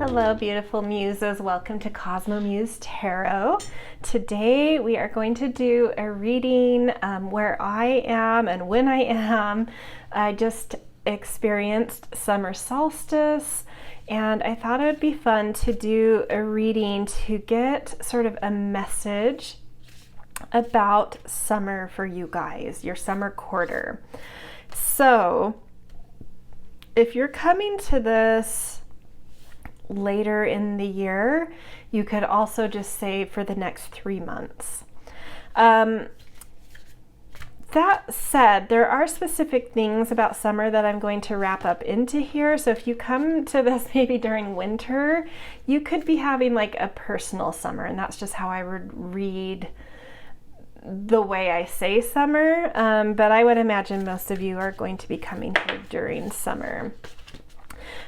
Hello, beautiful muses. Welcome to CosmoMuse Tarot. Today we are going to do a reading where I am and when I am. I just experienced summer solstice, and I thought it would be fun to do a reading to get sort of a message about summer for you guys, your summer quarter. So if you're coming to this later in the year, you could also just say for the next 3 months. That said, there are specific things about summer that I'm going to wrap up into here. So if you come to this maybe during winter, you could be having like a personal summer, and that's just how I would read the way I say summer. But I would imagine most of you are going to be coming here during summer.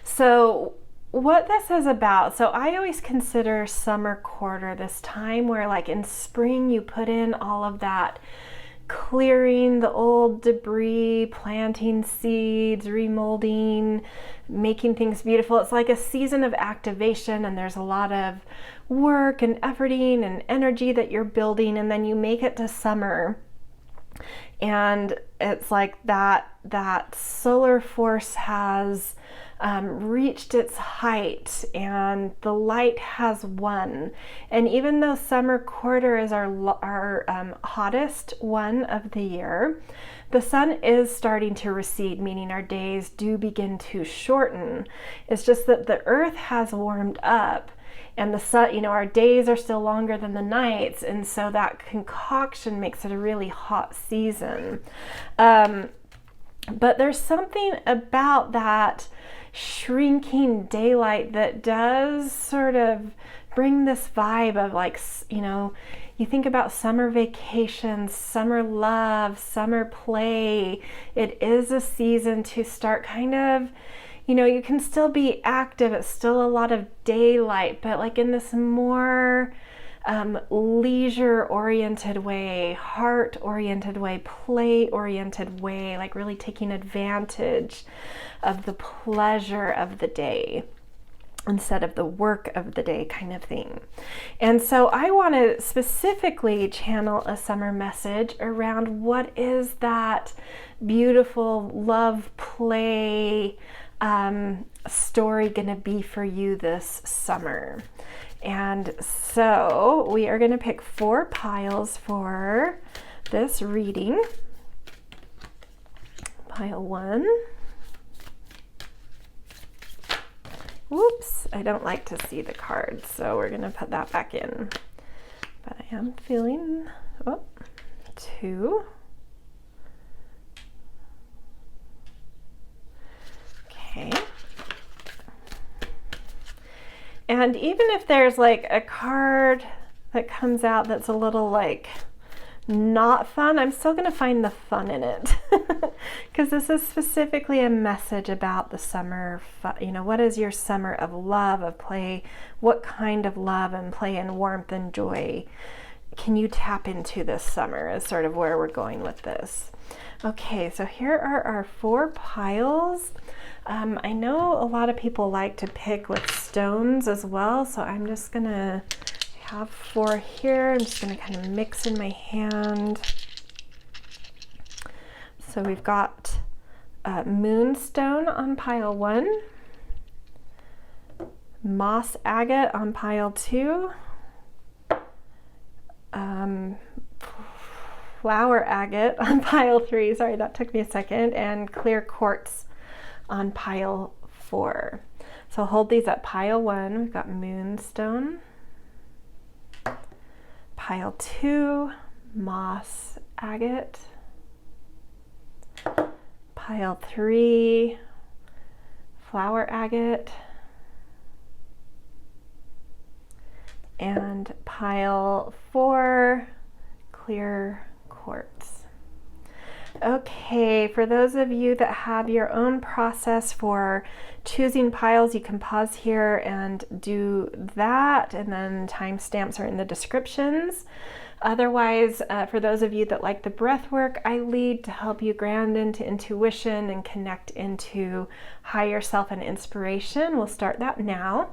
So what this is about, so I always consider summer quarter this time where like in spring you put in all of that clearing the old debris, planting seeds, remolding, making things beautiful. It's like a season of activation, and there's a lot of work and efforting and energy that you're building, and then you make it to summer. And it's like that solar force has reached its height and the light has won. And even though summer quarter is our hottest one of the year, the sun is starting to recede, meaning our days do begin to shorten. It's just that the earth has warmed up, and the sun, our days are still longer than the nights, and so that concoction makes it a really hot season. But there's something about that shrinking daylight that does sort of bring this vibe of like, you think about summer vacations, summer love, summer play. It is a season to start kind of, you can still be active. It's still a lot of daylight, but like in this more leisure-oriented way, heart-oriented way, play-oriented way, like really taking advantage of the pleasure of the day instead of the work of the day kind of thing. And so I want to specifically channel a summer message around what is that beautiful love play story going to be for you this summer. And so we are going to pick 4 piles for this reading. Pile 1. Whoops, I don't like to see the cards, so we're going to put that back in. But I am feeling 2. Okay. And even if there's like a card that comes out that's a little like not fun, I'm still going to find the fun in it because this is specifically a message about the summer. What is your summer of love, of play? What kind of love and play and warmth and joy can you tap into this summer is sort of where we're going with this. Okay, so here are our 4 piles. I know a lot of people like to pick with stones as well, so I'm just gonna have 4 here. I'm just gonna kind of mix in my hand. So we've got Moonstone on pile 1, Moss Agate on pile 2, Flower Agate on pile 3, sorry that took me a second, and Clear Quartz on pile 4. So I'll hold these at pile 1. We've got Moonstone. Pile 2, Moss Agate. Pile 3, Flower Agate. And pile 4, Clear Quartz. Okay, for those of you that have your own process for choosing piles, you can pause here and do that, and then timestamps are in the descriptions. Otherwise, for those of you that like the breath work I lead to help you ground into intuition and connect into higher self and inspiration, we'll start that now.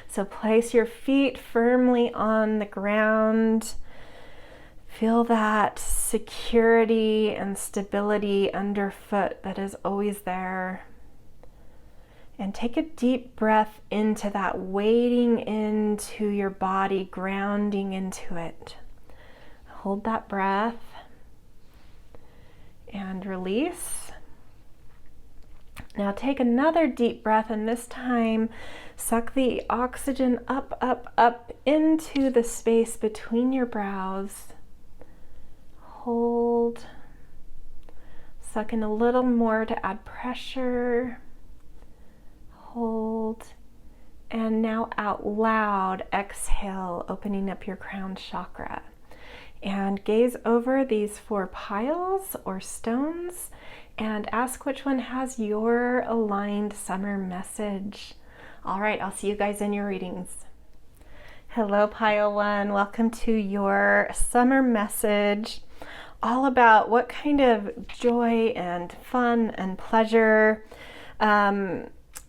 So place your feet firmly on the ground. Feel that security and stability underfoot that is always there. And take a deep breath into that, wading into your body, grounding into it. Hold that breath and release. Now take another deep breath, and this time suck the oxygen up, up, up into the space between your brows. Hold. Suck in a little more to add pressure. Hold. And now out loud, exhale, opening up your crown chakra. And gaze over these 4 piles or stones and ask which one has your aligned summer message. All right, I'll see you guys in your readings. Hello, pile 1. Welcome to your summer message, all about what kind of joy and fun and pleasure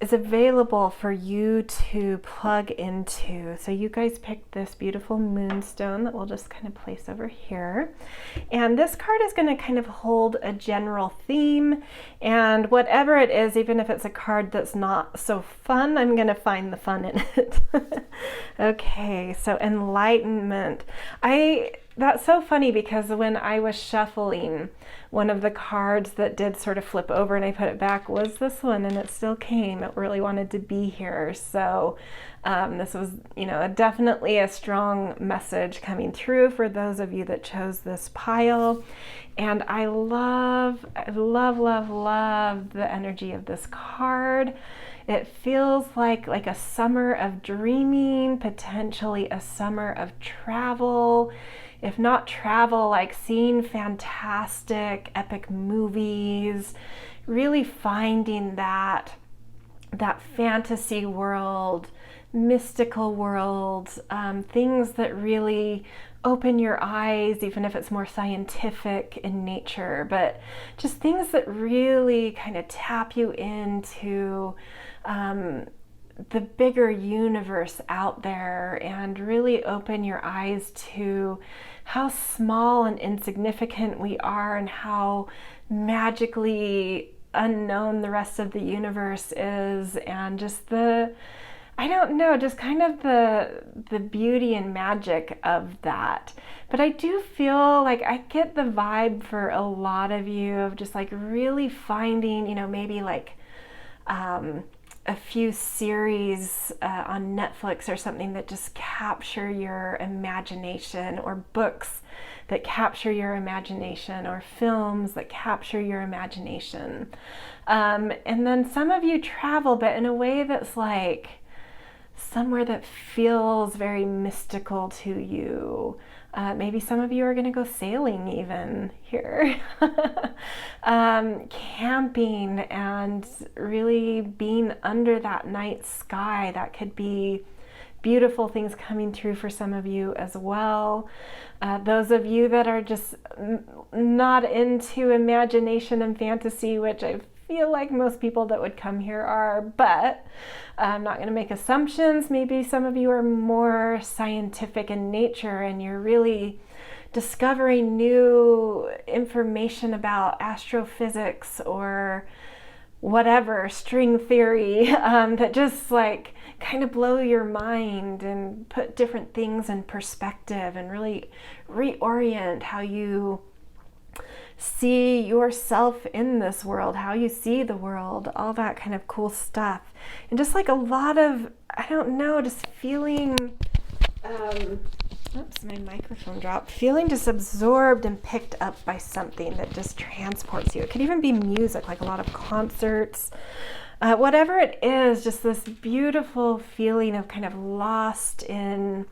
is available for you to plug into. So you guys picked this beautiful Moonstone that we'll just kind of place over here. And this card is going to kind of hold a general theme, and whatever it is, even if it's a card that's not so fun, I'm going to find the fun in it. Okay, so enlightenment. That's so funny because when I was shuffling, one of the cards that did sort of flip over and I put it back was this one, and it still came. It really wanted to be here. So this was, definitely a strong message coming through for those of you that chose this pile. And I love, love, love, love the energy of this card. It feels like a summer of dreaming, potentially a summer of travel. If not travel, like seeing fantastic, epic movies, really finding that fantasy world, mystical world, things that really open your eyes, even if it's more scientific in nature, but just things that really kind of tap you into the bigger universe out there and really open your eyes to how small and insignificant we are and how magically unknown the rest of the universe is, and just just kind of the beauty and magic of that. But I do feel like I get the vibe for a lot of you of just like really finding, maybe like a few series on Netflix or something that just capture your imagination, or books that capture your imagination, or films that capture your imagination. And then some of you travel, but in a way that's like somewhere that feels very mystical to you. Maybe some of you are going to go sailing even here. Camping and really being under that night sky. That could be beautiful things coming through for some of you as well. Those of you that are just not into imagination and fantasy, which I feel like most people that would come here are, but I'm not going to make assumptions. Maybe some of you are more scientific in nature and you're really discovering new information about astrophysics or whatever, string theory, that just like kind of blow your mind and put different things in perspective and really reorient how you see yourself in this world, how you see the world, all that kind of cool stuff. And just like a lot of, just feeling, oops, my microphone dropped, feeling just absorbed and picked up by something that just transports you. It could even be music, like a lot of concerts, whatever it is, just this beautiful feeling of kind of lost in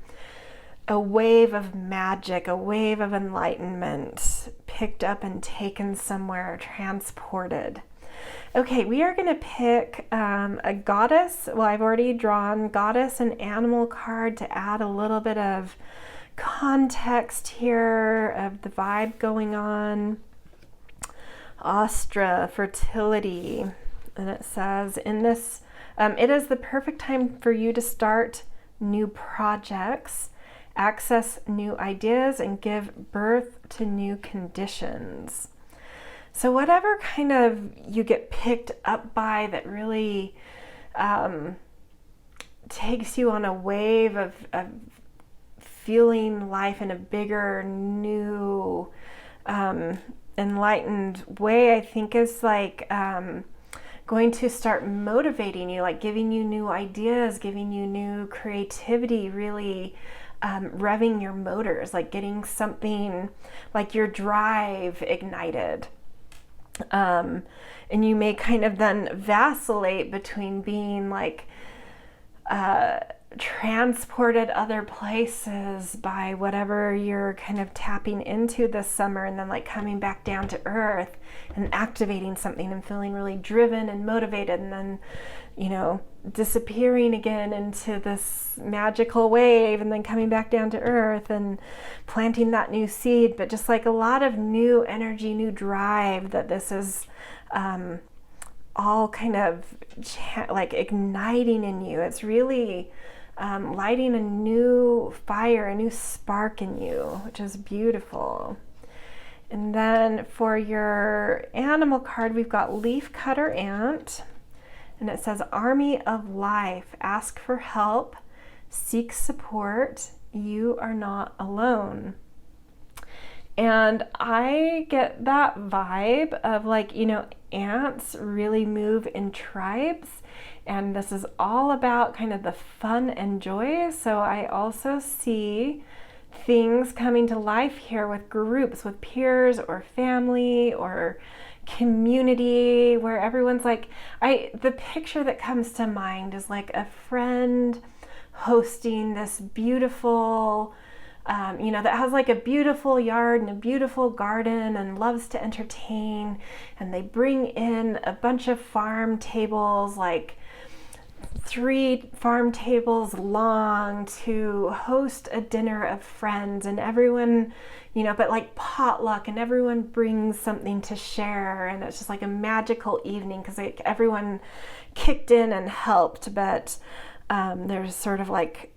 a wave of magic, a wave of enlightenment, picked up and taken somewhere, transported. Okay, we are going to pick a goddess. Well, I've already drawn goddess and animal card to add a little bit of context here of the vibe going on. Astra, fertility. And it says, in this It is the perfect time for you to start new projects, access new ideas, and give birth to new conditions. So whatever kind of you get picked up by that really takes you on a wave of feeling life in a bigger, new, enlightened way, I think is like going to start motivating you, like giving you new ideas, giving you new creativity, really revving your motors, like getting something like your drive ignited. And you may kind of then vacillate between being like transported other places by whatever you're kind of tapping into this summer, and then like coming back down to earth and activating something and feeling really driven and motivated, and then, you know, disappearing again into this magical wave, and then coming back down to earth and planting that new seed. But just like a lot of new energy, new drive that this is all kind of like igniting in you. It's really lighting a new fire, a new spark in you, which is beautiful. And then for your animal card, we've got Leaf Cutter Ant, and it says Army of Life, ask for help, seek support, you are not alone. And I get that vibe of like, you know, ants really move in tribes, and this is all about kind of the fun and joy. So I also see things coming to life here with groups, with peers or family or community, where everyone's like, the picture that comes to mind is like a friend hosting this beautiful, you know, that has like a beautiful yard and a beautiful garden and loves to entertain, and they bring in a bunch of farm tables, like 3 farm tables long, to host a dinner of friends, and everyone, you know, but like potluck, and everyone brings something to share, and it's just like a magical evening because like everyone kicked in and helped. But there's sort of like,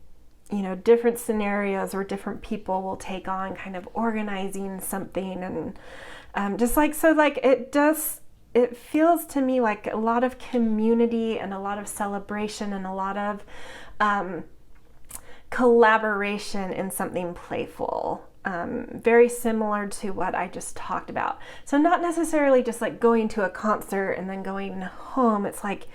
you know, different scenarios where different people will take on kind of organizing something, and just like, so like it feels to me like a lot of community and a lot of celebration and a lot of collaboration in something playful, very similar to what I just talked about. So not necessarily just like going to a concert and then going home. It's like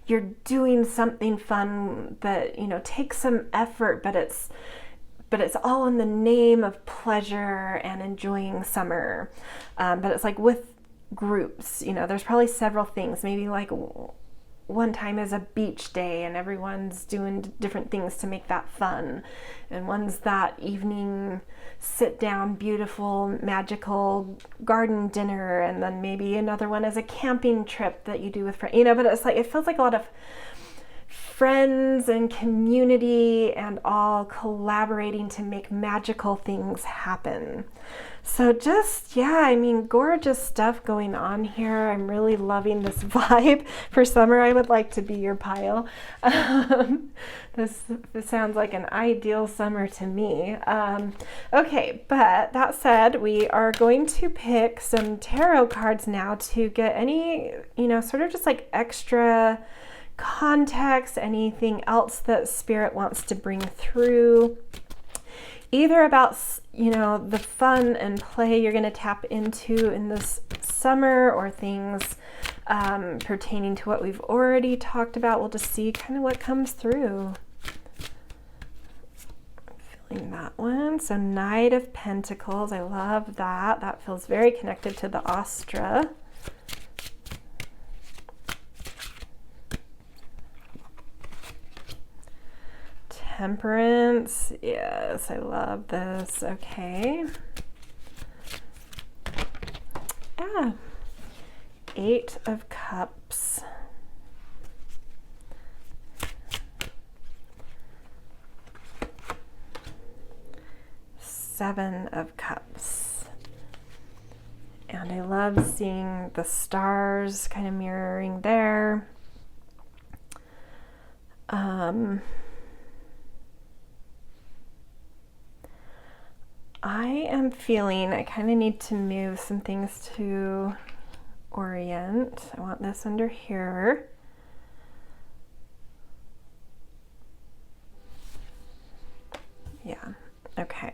you're doing something fun that, you know, takes some effort, but it's all in the name of pleasure and enjoying summer. But it's like with groups, you know, there's probably several things. Maybe like one time is a beach day and everyone's doing different things to make that fun, and one's that evening sit down beautiful magical garden dinner, and then maybe another one is a camping trip that you do with friends, you know. But it's like, it feels like a lot of friends and community and all collaborating to make magical things happen. So just, yeah, I mean, gorgeous stuff going on here. I'm really loving this vibe for summer. I would like to be your pile. This sounds like an ideal summer to me. Okay, but that said, we are going to pick some tarot cards now to get any, you know, sort of just like extra context, anything else that Spirit wants to bring through, either about, you know, the fun and play you're going to tap into in this summer, or things pertaining to what we've already talked about. We'll just see kind of what comes through. Feeling that one. So Knight of Pentacles, I love that. That feels very connected to the Astra. Temperance, yes, I love this. Okay. Yeah. 8 of Cups. Seven of Cups. And I love seeing the stars kind of mirroring there. I am feeling I kind of need to move some things to orient. I want this under here. Yeah, okay.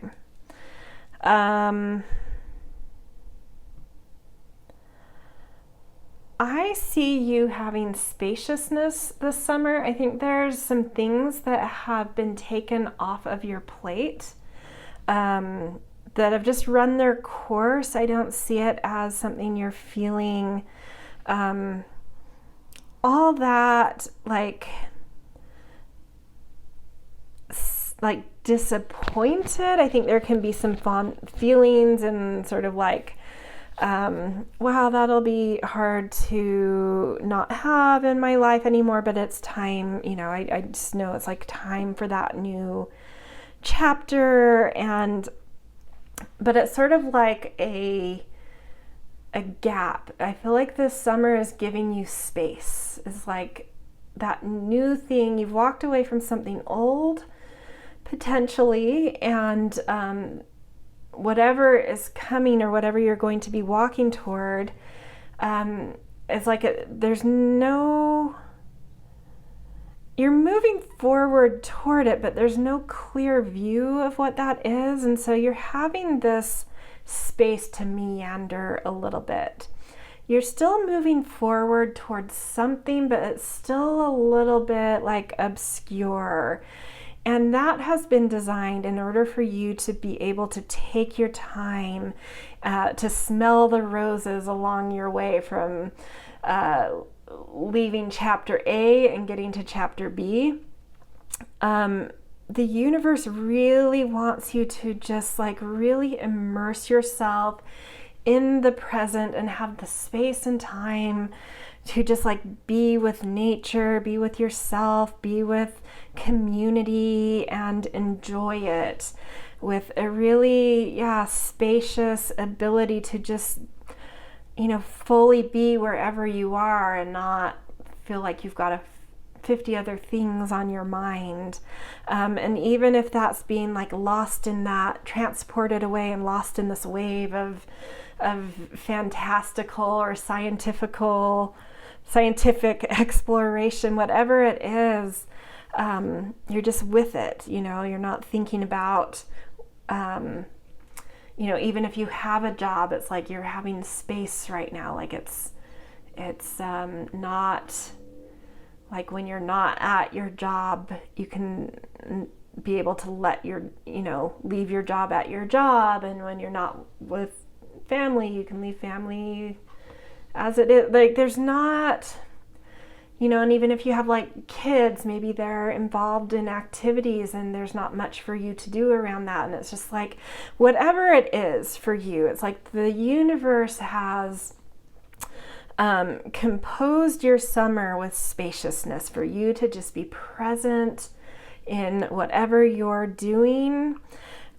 I see you having spaciousness this summer. I think there's some things that have been taken off of your plate that have just run their course. I don't see it as something you're feeling all that like disappointed. I think there can be some fond feelings and sort of like, wow, that'll be hard to not have in my life anymore, but it's time, you know, I just know it's like time for that new chapter. But it's sort of like a gap. I feel like this summer is giving you space. It's like that new thing. You've walked away from something old, potentially, and whatever is coming or whatever you're going to be walking toward, it's like you're moving forward toward it, but there's no clear view of what that is. And so you're having this space to meander a little bit. You're still moving forward towards something, but it's still a little bit like obscure. And that has been designed in order for you to be able to take your time to smell the roses along your way from leaving chapter A and getting to chapter B. The universe really wants you to just like really immerse yourself in the present and have the space and time to just like be with nature, be with yourself, be with community, and enjoy it with a really spacious ability to just, you know, fully be wherever you are and not feel like you've got 50 other things on your mind. And even if that's being like lost in that, transported away and lost in this wave of fantastical or scientific exploration, whatever it is, you're just with it, you know, you're not thinking about, you know, even if you have a job, it's like you're having space right now. Like it's not like when you're not at your job, you can be able to let leave your job at your job. And when you're not with family, you can leave family as it is. Like there's not, you know, and even if you have like kids, maybe they're involved in activities and there's not much for you to do around that. And it's just like, whatever it is for you, it's like the universe has composed your summer with spaciousness for you to just be present in whatever you're doing,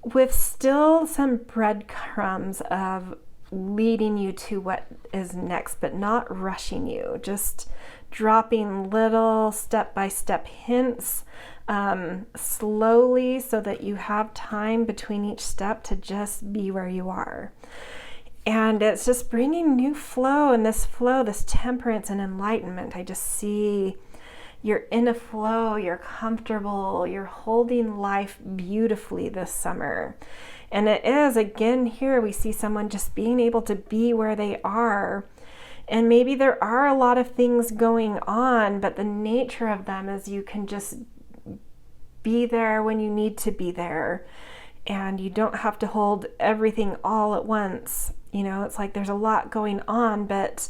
with still some breadcrumbs of leading you to what is next, but not rushing you, just dropping little step-by-step hints slowly so that you have time between each step to just be where you are. And it's just bringing new flow, and this flow, this temperance and enlightenment. I just see you're in a flow, you're comfortable, you're holding life beautifully this summer. And it is, again, here we see someone just being able to be where they are. And maybe there are a lot of things going on, but the nature of them is you can just be there when you need to be there. And you don't have to hold everything all at once. You know, it's like there's a lot going on, but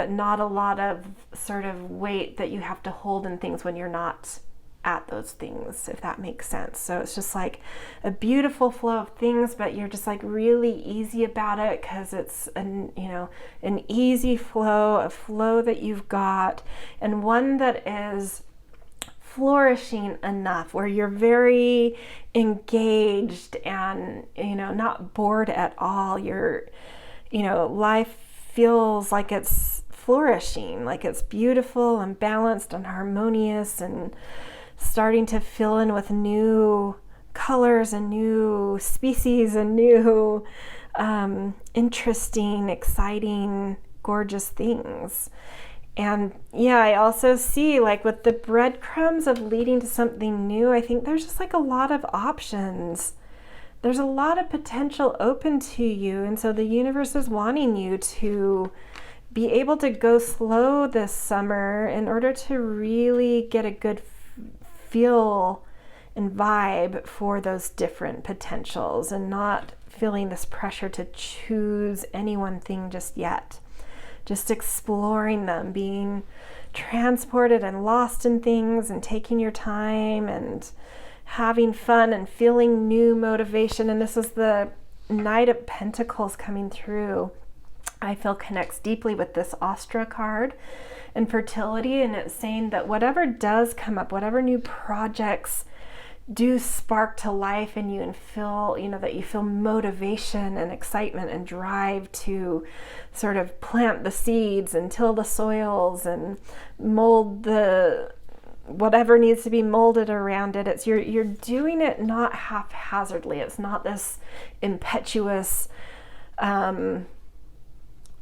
not a lot of sort of weight that you have to hold in things when you're not at those things, if that makes sense. So it's just like a beautiful flow of things, but you're just like really easy about it because it's an easy flow, a flow that you've got, and one that is flourishing enough where you're very engaged and, you know, not bored at all. You're, you know, life feels like it's flourishing, like it's beautiful and balanced and harmonious and starting to fill in with new colors and new species and new interesting, exciting, gorgeous things. And yeah, I also see like with the breadcrumbs of leading to something new, I think there's just like a lot of options. There's a lot of potential open to you. And so the universe is wanting you to be able to go slow this summer in order to really get a good feel and vibe for those different potentials and not feeling this pressure to choose any one thing just yet. Just exploring them, being transported and lost in things and taking your time and having fun and feeling new motivation. And this is the Knight of Pentacles coming through. I feel connects deeply with this Astra card and fertility, and it's saying that whatever does come up, whatever new projects do spark to life in you and feel, that you feel motivation and excitement and drive to sort of plant the seeds and till the soils and mold the whatever needs to be molded around it. It's you're doing it not haphazardly. It's not this impetuous,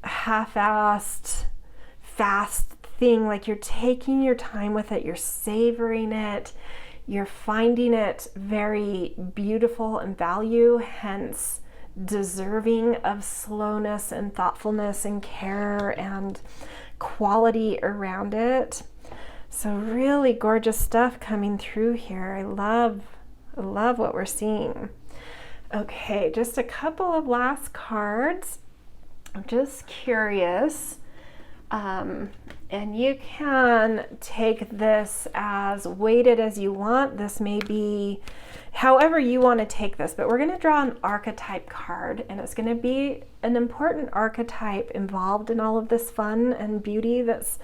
half-assed, fast thing. Like you're taking your time with it. You're savoring it. You're finding it very beautiful and value, hence deserving of slowness and thoughtfulness and care and quality around it. So really gorgeous stuff coming through here. I love what we're seeing. Okay, just a couple of last cards. I'm just curious. And you can take this as weighted as you want. This may be however you want to take this, but we're going to draw an archetype card, and it's going to be an important archetype involved in all of this fun and beauty that's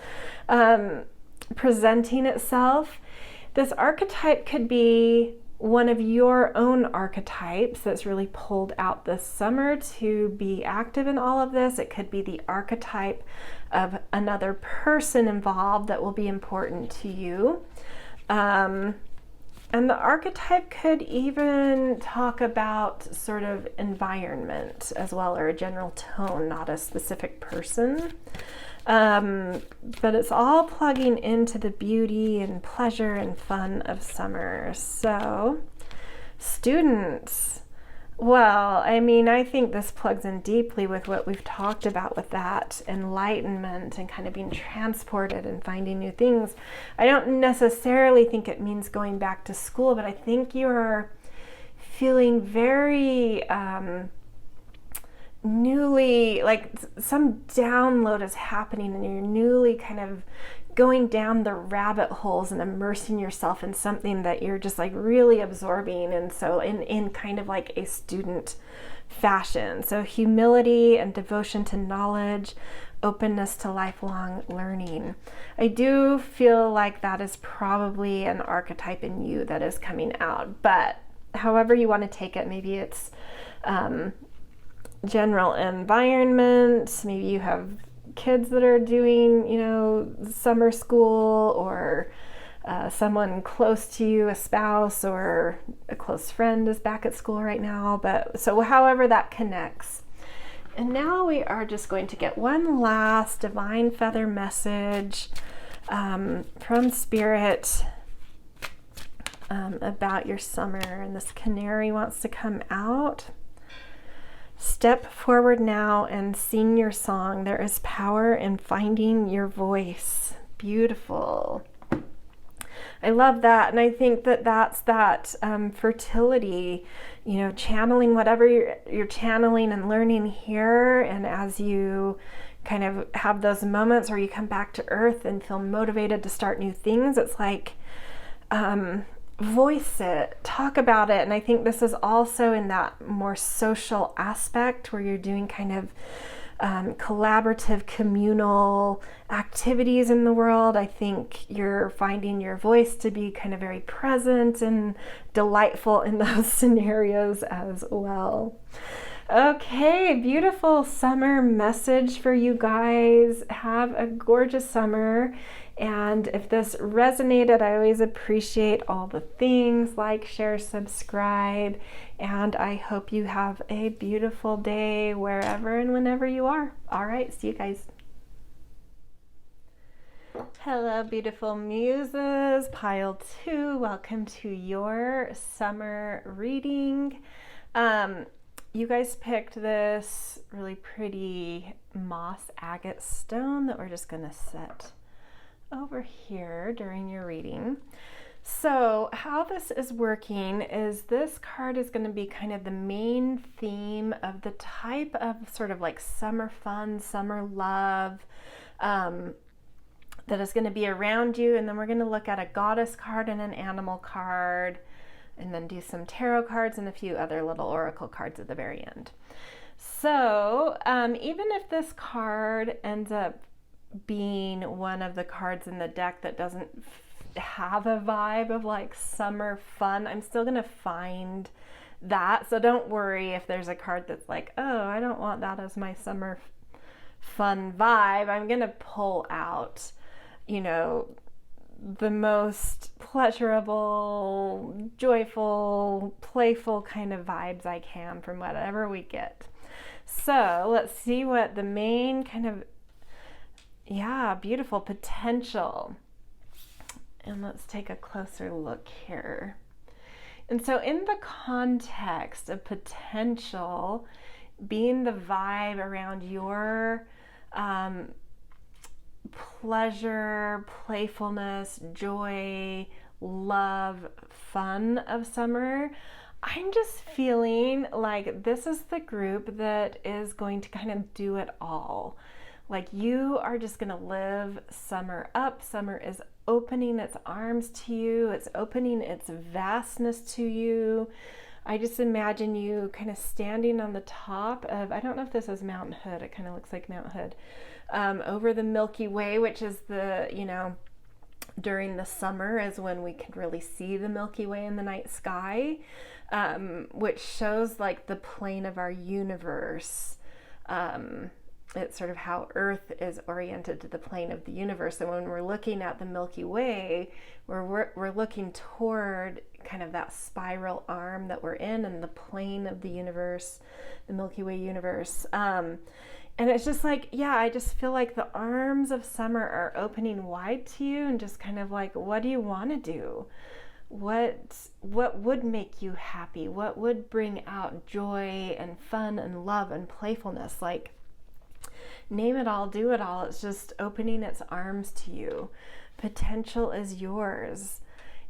presenting itself. This archetype could be one of your own archetypes that's really pulled out this summer to be active in all of this. It could be the archetype of another person involved that will be important to you. And the archetype could even talk about sort of environment as well, or a general tone, not a specific person. But it's all plugging into the beauty and pleasure and fun of summer. So, students, well, I mean, I think this plugs in deeply with what we've talked about with that enlightenment and kind of being transported and finding new things. I don't necessarily think it means going back to school, but I think you're feeling very newly, like some download is happening and you're newly kind of going down the rabbit holes and immersing yourself in something that you're just like really absorbing, and so in kind of like a student fashion. So humility and devotion to knowledge, openness to lifelong learning. I do feel like that is probably an archetype in you that is coming out, but however you want to take it, maybe it's general environment, maybe you have kids that are doing, summer school, or someone close to you, a spouse or a close friend is back at school right now, but so however that connects. And now we are just going to get one last divine feather message from Spirit about your summer, and this canary wants to come out. Step forward now and sing your song. There is power in finding your voice. Beautiful. I love that. And I think that that's that fertility, channeling whatever you're channeling and learning here. And as you kind of have those moments where you come back to earth and feel motivated to start new things, it's like, voice it, talk about it. And I think this is also in that more social aspect where you're doing kind of collaborative communal activities in the world. I think you're finding your voice to be kind of very present and delightful in those scenarios as well. Okay, beautiful summer message for you guys. Have a gorgeous summer. And if this resonated, I always appreciate all the things like, share, subscribe. And I hope you have a beautiful day wherever and whenever you are. All right, see you guys. Hello, beautiful muses. Pile 2. Welcome to your summer reading. You guys picked this really pretty moss agate stone that we're just going to set over here during your reading. So how this is working is this card is going to be kind of the main theme of the type of sort of like summer fun, summer love that is going to be around you. And then we're going to look at a goddess card and an animal card, and then do some tarot cards and a few other little oracle cards at the very end. So even if this card ends up being one of the cards in the deck that doesn't have a vibe of like summer fun, I'm still gonna find that. So don't worry if there's a card that's like, oh, I don't want that as my summer fun vibe. I'm gonna pull out, you know, the most pleasurable, joyful, playful kind of vibes I can from whatever we get. So let's see what the main kind of, beautiful potential. And let's take a closer look here. And so in the context of potential being the vibe around your pleasure, playfulness, joy, love, fun of summer, I'm just feeling like this is the group that is going to kind of do it all. Like you are just going to live summer up. Summer is opening its arms to you. It's opening its vastness to you. I just imagine you kind of standing on the top of, I don't know if this is Mount Hood. It kind of looks like Mount Hood. Over the Milky Way, which is the, you know, during the summer is when we can really see the Milky Way in the night sky, which shows like the plane of our universe. It's sort of how Earth is oriented to the plane of the universe. And when we're looking at the Milky Way, we're looking toward kind of that spiral arm that we're in and the plane of the universe, the Milky Way universe. And it's just like, I just feel like the arms of summer are opening wide to you and just kind of like, what do you want to do? What would make you happy? What would bring out joy and fun and love and playfulness? Like, name it all, do it all. It's just opening its arms to you. Potential is yours.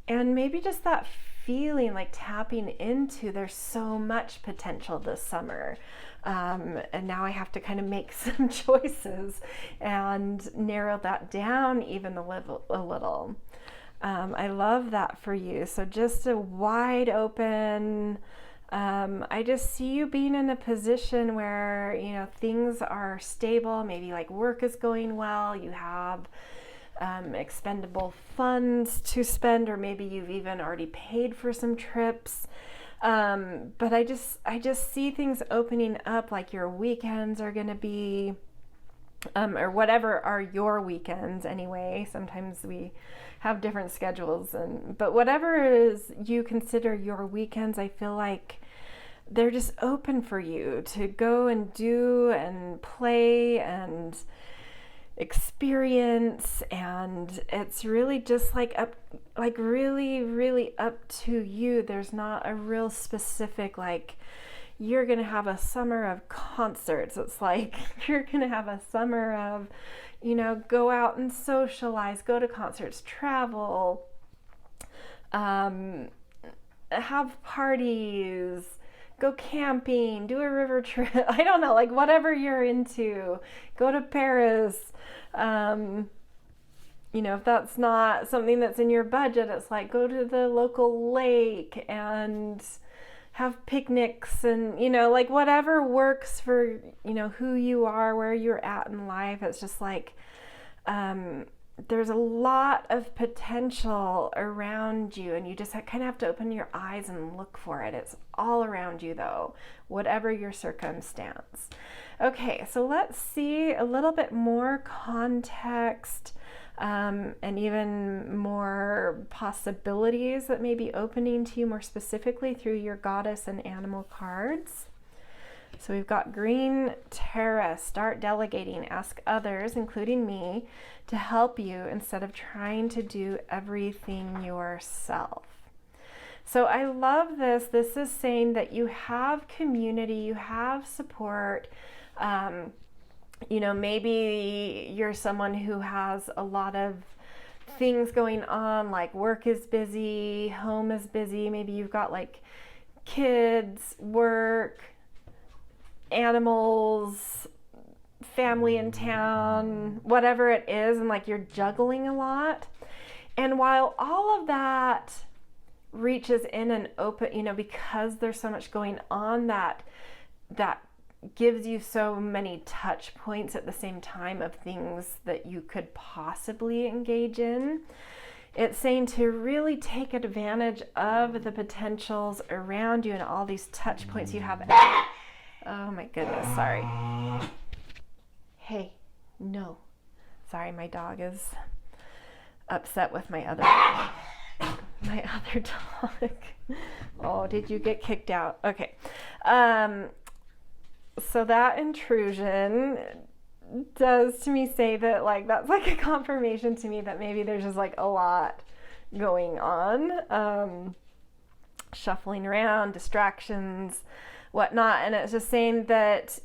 And maybe just that feeling like tapping into, there's so much potential this summer. And now I have to kind of make some choices and narrow that down even a little. I love that for you. So just a wide open, I just see you being in a position where, you know, things are stable, maybe like work is going well, you have expendable funds to spend, or maybe you've even already paid for some trips. But I just see things opening up, like your weekends are going to be, or whatever are your weekends anyway. Sometimes we have different schedules, but whatever it is you consider your weekends, I feel like they're just open for you to go and do and play and experience, and it's really just like really up to you. There's not a real specific like you're gonna have a summer of concerts. It's like you're gonna have a summer of, you know, go out and socialize, go to concerts, travel, have parties, go camping, do a river trip. I don't know, like whatever you're into, go to Paris. You know, if that's not something that's in your budget, it's like go to the local lake and have picnics and, you know, like whatever works for, you know, who you are, where you're at in life. It's just like, there's a lot of potential around you, and you just kind of have to open your eyes and look for it. It's all around you though, whatever your circumstance. Okay, so let's see a little bit more context and even more possibilities that may be opening to you more specifically through your goddess and animal cards. So we've got green Terra, start delegating, ask others, including me, to help you instead of trying to do everything yourself. So I love this. This is saying that you have community, you have support. You know, maybe you're someone who has a lot of things going on, like work is busy, home is busy. Maybe you've got like kids, work, animals, family in town, whatever it is, and like you're juggling a lot. And while all of that reaches in and open, you know, because there's so much going on, that gives you so many touch points at the same time of things that you could possibly engage in. It's saying to really take advantage of the potentials around you and all these touch points you have. Oh my goodness, sorry. Hey, no. Sorry, my dog is upset with my other dog. Oh, did you get kicked out? Okay. So that intrusion does to me say that, like, that's like a confirmation to me that maybe there's just like a lot going on, shuffling around, distractions, whatnot. And it's just saying that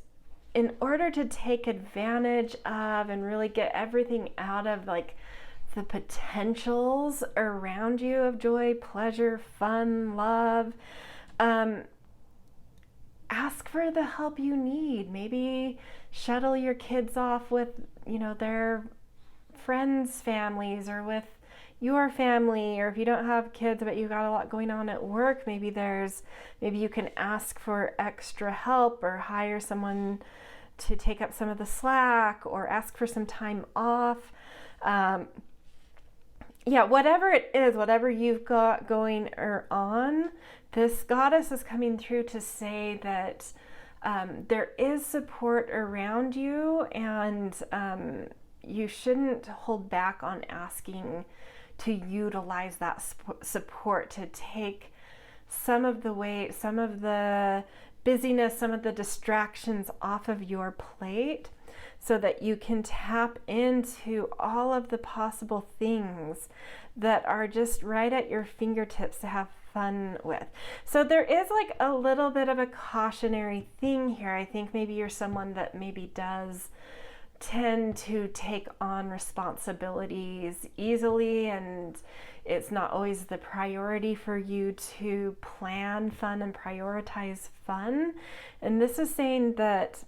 in order to take advantage of and really get everything out of like the potentials around you of joy, pleasure, fun, love, ask for the help you need. Maybe shuttle your kids off with, you know, their friends' families or with your family, or if you don't have kids but you got a lot going on at work, maybe you can ask for extra help or hire someone to take up some of the slack or ask for some time off. Whatever it is, whatever you've got going or on, this goddess is coming through to say that there is support around you, and you shouldn't hold back on asking to utilize that support to take some of the weight, some of the busyness, some of the distractions off of your plate, so that you can tap into all of the possible things that are just right at your fingertips to have fun with. So there is like a little bit of a cautionary thing here. I think maybe you're someone that maybe does tend to take on responsibilities easily, and it's not always the priority for you to plan fun and prioritize fun. And this is saying that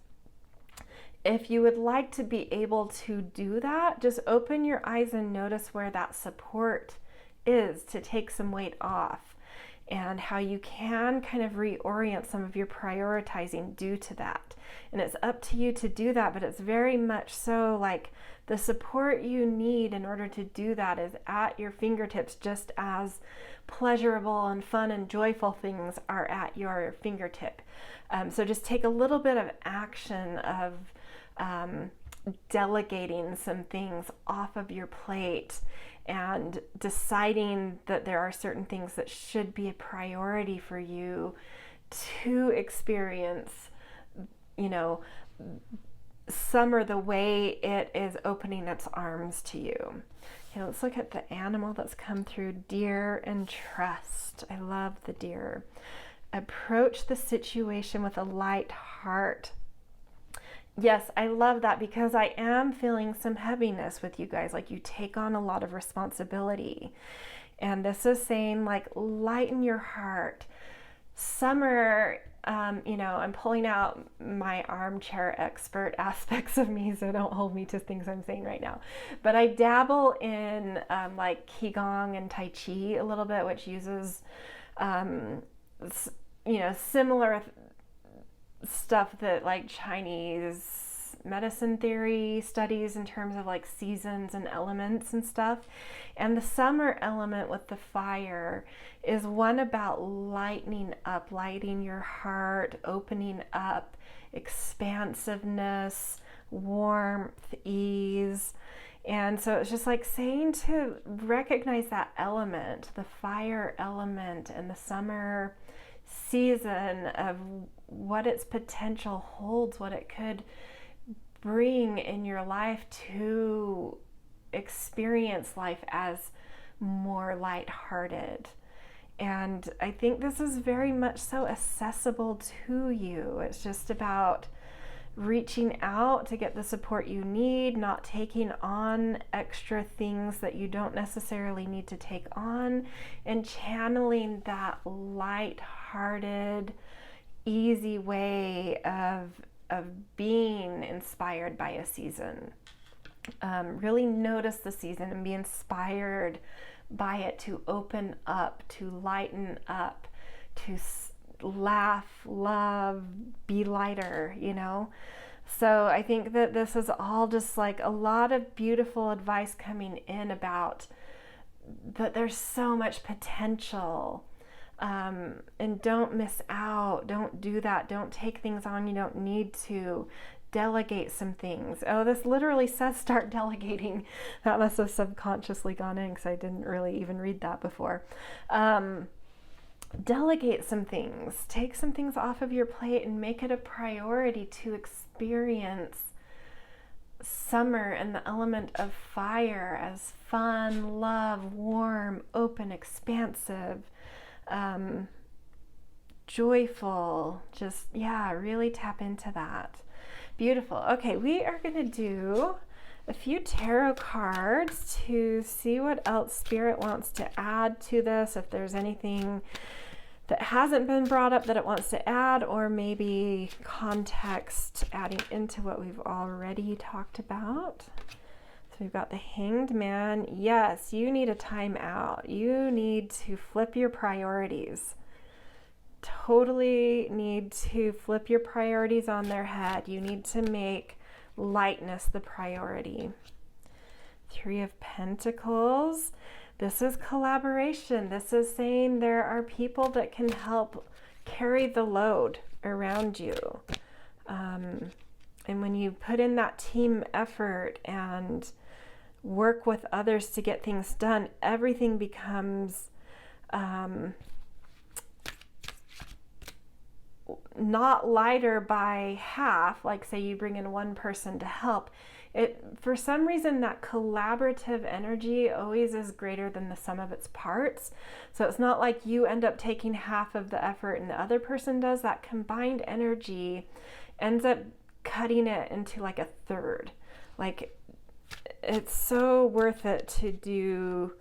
if you would like to be able to do that, just open your eyes and notice where that support is to take some weight off, and how you can kind of reorient some of your prioritizing due to that. And it's up to you to do that, but it's very much so like the support you need in order to do that is at your fingertips, just as pleasurable and fun and joyful things are at your fingertip. So just take a little bit of action of delegating some things off of your plate and deciding that there are certain things that should be a priority for you to experience, you know, summer the way it is opening its arms to you. Okay, let's look at the animal that's come through, deer and trust. I love the deer. Approach the situation with a light heart. Yes, I love that, because I am feeling some heaviness with you guys, like you take on a lot of responsibility. And this is saying like lighten your heart. Summer, you know, I'm pulling out my armchair expert aspects of me, so don't hold me to things I'm saying right now. But I dabble in like Qigong and Tai Chi a little bit, which uses, you know, similar stuff that like Chinese medicine theory studies in terms of like seasons and elements and stuff. And the summer element with the fire is one about lightening up, lighting your heart, opening up, expansiveness, warmth, ease. And so it's just like saying to recognize that element, the fire element, and the summer season of what its potential holds, what it could bring in your life to experience life as more lighthearted. And I think this is very much so accessible to you. It's just about reaching out to get the support you need, not taking on extra things that you don't necessarily need to take on, and channeling that light-hearted, easy way of being inspired by a season. Really notice the season and be inspired by it to open up, to lighten up, to laugh, love, be lighter, you know? So I think that this is all just like a lot of beautiful advice coming in about that there's so much potential. And don't miss out. Don't do that. Don't take things on you don't need to. Delegate some things. Oh, this literally says start delegating. That must have subconsciously gone in because I didn't really even read that before. Delegate some things, take some things off of your plate and make it a priority to experience summer and the element of fire as fun, love, warm, open, expansive, joyful. Just, yeah, really tap into that. Beautiful. Okay, we are going to do a few tarot cards to see what else Spirit wants to add to this, if there's anything that hasn't been brought up that it wants to add, or maybe context adding into what we've already talked about. So we've got the Hanged Man. Yes, you need a timeout. You need to flip your priorities. Totally need to flip your priorities on their head. You need to make lightness the priority. Three of Pentacles. This is collaboration. This is saying there are people that can help carry the load around you. And when you put in that team effort and work with others to get things done, everything becomes not lighter by half. Like say you bring in one person to help. For some reason, that collaborative energy always is greater than the sum of its parts. So it's not like you end up taking half of the effort and the other person does. That combined energy ends up cutting it into like a third. Like it's so worth it to do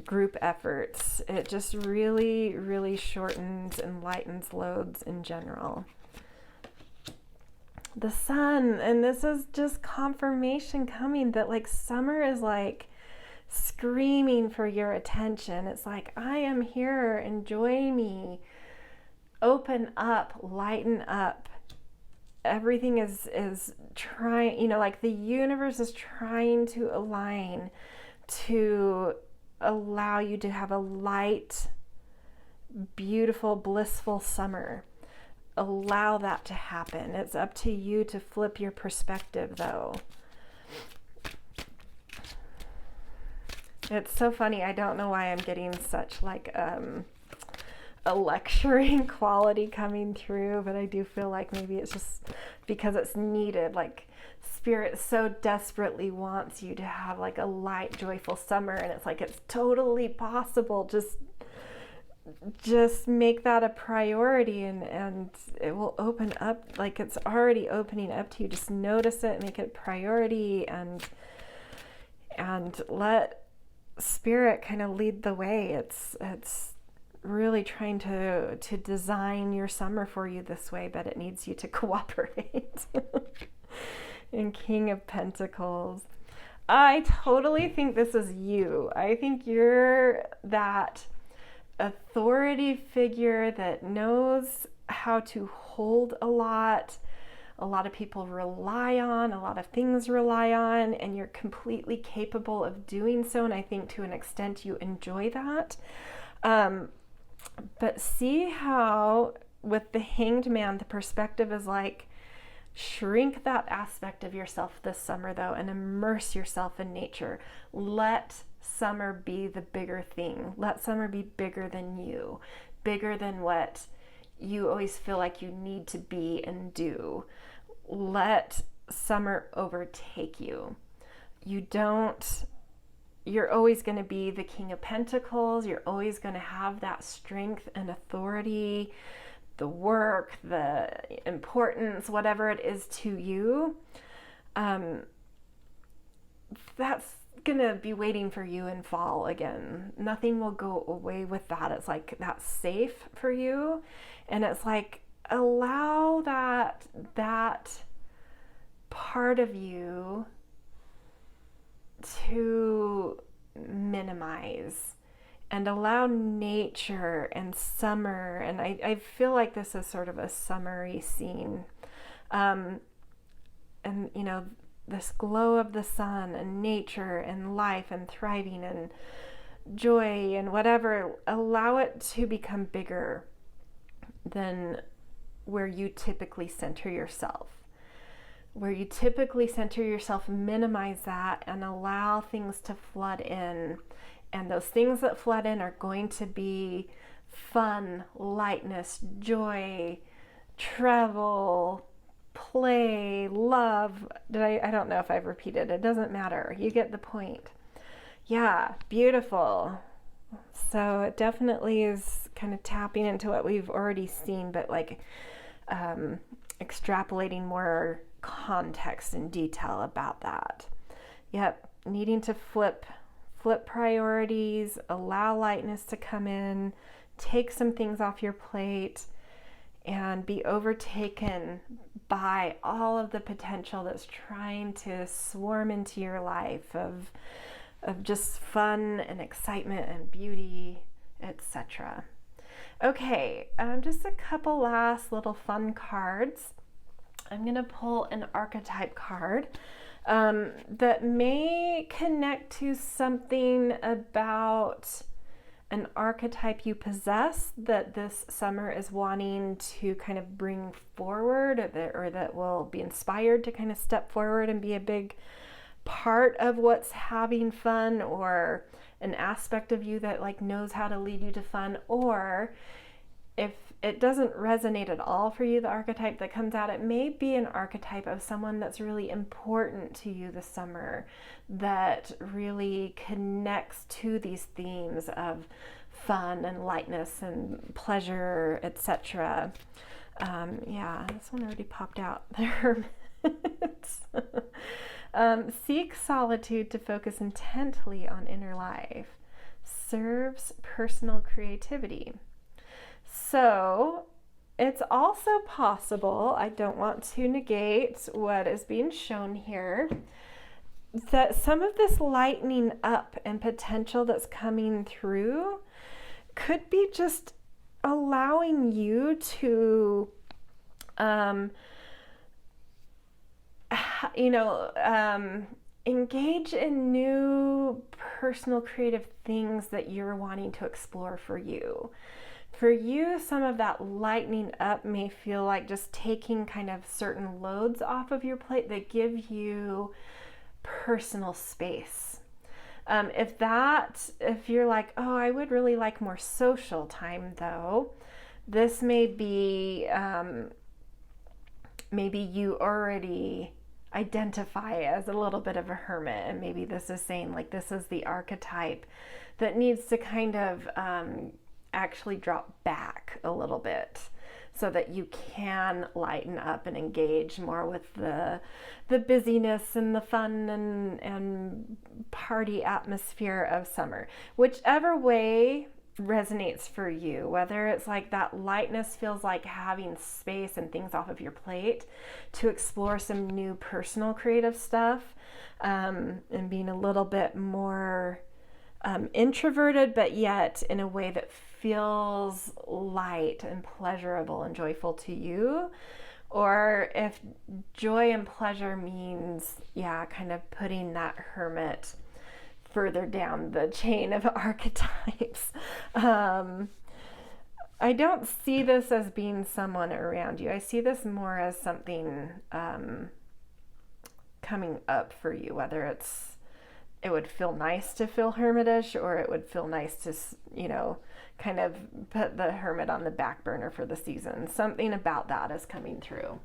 group efforts. It just really, really shortens and lightens loads in general. The Sun, and this is just confirmation coming that like summer is like screaming for your attention. It's like, I am here, enjoy me, open up, lighten up. Everything is trying, you know, like the universe is trying to align to allow you to have a light, beautiful, blissful summer. Allow that to happen. It's up to you to flip your perspective though. It's so funny. I don't know why I'm getting such like a lecturing quality coming through, but I do feel like maybe it's just because it's needed. Like Spirit so desperately wants you to have like a light, joyful summer, and it's like it's totally possible. Just make that a priority and it will open up, like it's already opening up to you. Just notice it, make it a priority, and let Spirit kind of lead the way. It's really trying to design your summer for you this way, but it needs you to cooperate. And King of Pentacles. I totally think this is you. I think you're that authority figure that knows how to hold a lot, a lot of people rely on, a lot of things rely on, and you're completely capable of doing so. And I think to an extent you enjoy that. But see how with the Hanged Man, the perspective is like, shrink that aspect of yourself this summer though, and immerse yourself in nature. Let summer be the bigger thing. Let summer be bigger than you, bigger than what you always feel like you need to be and do. Let summer overtake you. You're always going to be the King of Pentacles. You're always going to have that strength and authority, the work, the importance, whatever it is to you. That's going to be waiting for you in fall again. Nothing will go away with that. It's like that's safe for you. And it's like, allow that part of you to minimize and allow nature and summer. And I feel like this is sort of a summery scene. And, you know, this glow of the sun and nature and life and thriving and joy and whatever, allow it to become bigger than where you typically center yourself. Where you typically center yourself, minimize that and allow things to flood in. And those things that flood in are going to be fun, lightness, joy, travel, play, love. I don't know if I've repeated. It doesn't matter. You get the point. Yeah, beautiful. So it definitely is kind of tapping into what we've already seen, but like extrapolating more context and detail about that. Yep, needing to flip priorities, allow lightness to come in, take some things off your plate, and be overtaken by all of the potential that's trying to swarm into your life of just fun and excitement and beauty, etc. Okay, just a couple last little fun cards. I'm going to pull an archetype card that may connect to something about an archetype you possess that this summer is wanting to kind of bring forward, or that will be inspired to kind of step forward and be a big part of what's having fun, or an aspect of you that like knows how to lead you to fun. Or if it doesn't resonate at all for you, the archetype that comes out, it may be an archetype of someone that's really important to you this summer, that really connects to these themes of fun and lightness and pleasure, etc. Yeah, this one already popped out there. Seek solitude to focus intently on inner life. Serves personal creativity. So it's also possible, I don't want to negate what is being shown here, that some of this lightening up and potential that's coming through could be just allowing you to engage in new personal creative things that you're wanting to explore for you. For you, some of that lightening up may feel like just taking kind of certain loads off of your plate that give you personal space. If you're like, oh, I would really like more social time though, this may be, maybe you already identify as a little bit of a hermit, and maybe this is saying like this is the archetype that needs to kind of actually drop back a little bit so that you can lighten up and engage more with the busyness and the fun and party atmosphere of summer. Whichever way resonates for you, whether it's like that lightness feels like having space and things off of your plate to explore some new personal creative stuff, and being a little bit more introverted, but yet in a way that feels light and pleasurable and joyful to you, or if joy and pleasure means, yeah, kind of putting that hermit further down the chain of archetypes. I don't see this as being someone around you. I see this more as something coming up for you, whether it would feel nice to feel hermitish, or it would feel nice to, kind of put the hermit on the back burner for the season. Something about that is coming through.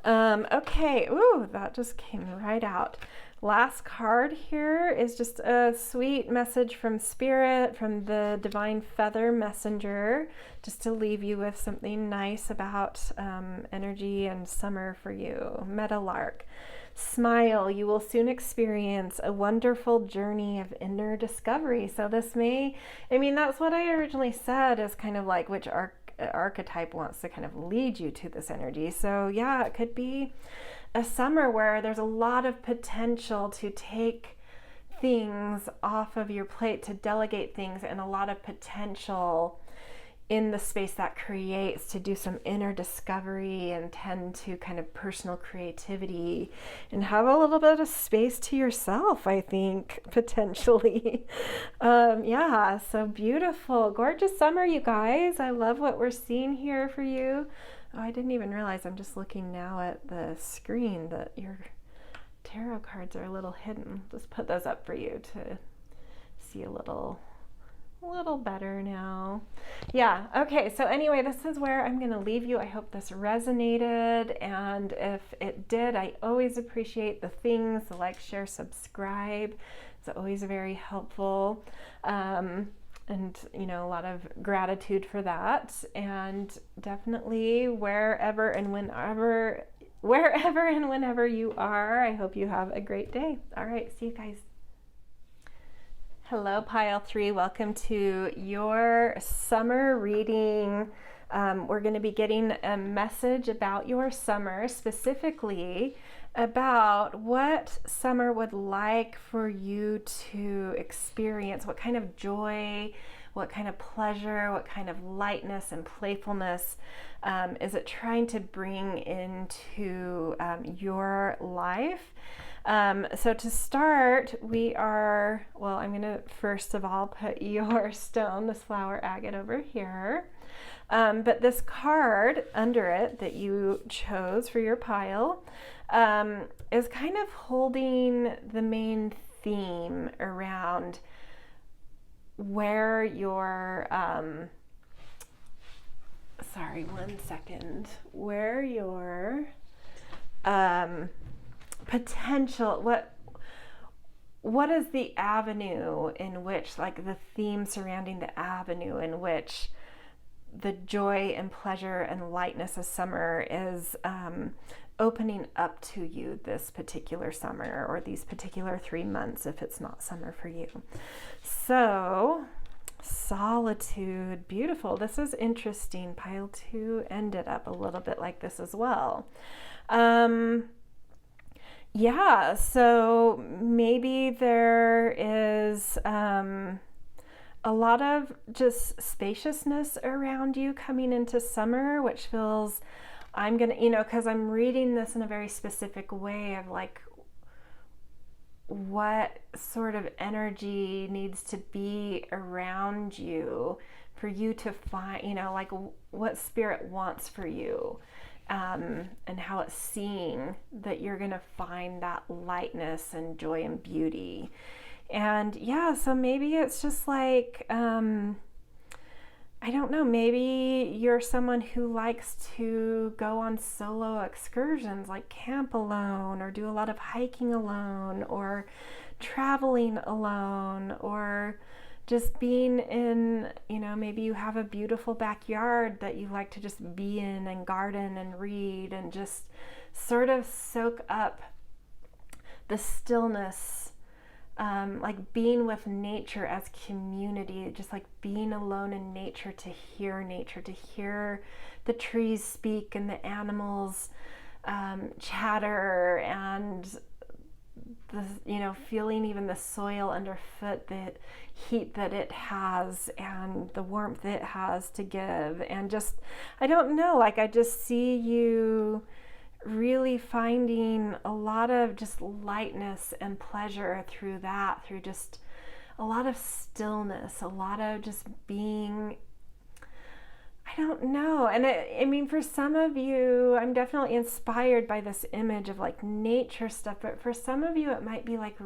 Okay, ooh, that just came right out. Last card here is just a sweet message from Spirit, from the Divine Feather Messenger, just to leave you with something nice about energy and summer for you. Meadowlark, smile, you will soon experience a wonderful journey of inner discovery. So this that's what I originally said, is kind of like which archetype wants to kind of lead you to this energy. So yeah, it could be a summer where there's a lot of potential to take things off of your plate, to delegate things, and a lot of potential in the space that creates to do some inner discovery and tend to kind of personal creativity and have a little bit of space to yourself, I think, potentially. Yeah, so beautiful, gorgeous summer, you guys. I love what we're seeing here for you. Oh, I didn't even realize, I'm just looking now at the screen, that your tarot cards are a little hidden. Just put those up for you to see a little better now. Yeah, okay, so anyway, this is where I'm going to leave you. I hope this resonated, and if it did, I always appreciate the things, the like, share, subscribe. It's always very helpful. And a lot of gratitude for that, and definitely wherever and whenever you are, I hope you have a great day. All right, see you guys. Hello, Pile 3. Welcome to your summer reading. We're going to be getting a message about your summer, specifically about what summer would like for you to experience, what kind of joy, what kind of pleasure, what kind of lightness and playfulness is it trying to bring into your life. So to start, I'm going to first of all put your stone, this flower agate, over here. But this card under it that you chose for your pile is kind of holding the main theme around where your, where your potential, what is the avenue in which, like the theme surrounding the avenue in which the joy and pleasure and lightness of summer is opening up to you this particular summer, or these particular 3 months if it's not summer for you. So, solitude, beautiful. This is interesting. Pile 2 ended up a little bit like this as well. Yeah, so maybe there is a lot of just spaciousness around you coming into summer, which feels, I'm going to, because I'm reading this in a very specific way of like what sort of energy needs to be around you for you to find, like what spirit wants for you. And how it's seeing that you're going to find that lightness and joy and beauty. And yeah, so maybe it's just like, I don't know, maybe you're someone who likes to go on solo excursions, like camp alone, or do a lot of hiking alone, or traveling alone, or just being in, maybe you have a beautiful backyard that you like to just be in and garden and read and just sort of soak up the stillness, like being with nature as community, just like being alone in nature, to hear the trees speak and the animals chatter, and feeling even the soil underfoot, the heat that it has and the warmth it has to give. And just, I don't know, like I just see you really finding a lot of just lightness and pleasure through that, through just a lot of stillness, a lot of just being, I don't know. And I mean, for some of you, I'm definitely inspired by this image of like nature stuff, but for some of you, it might be like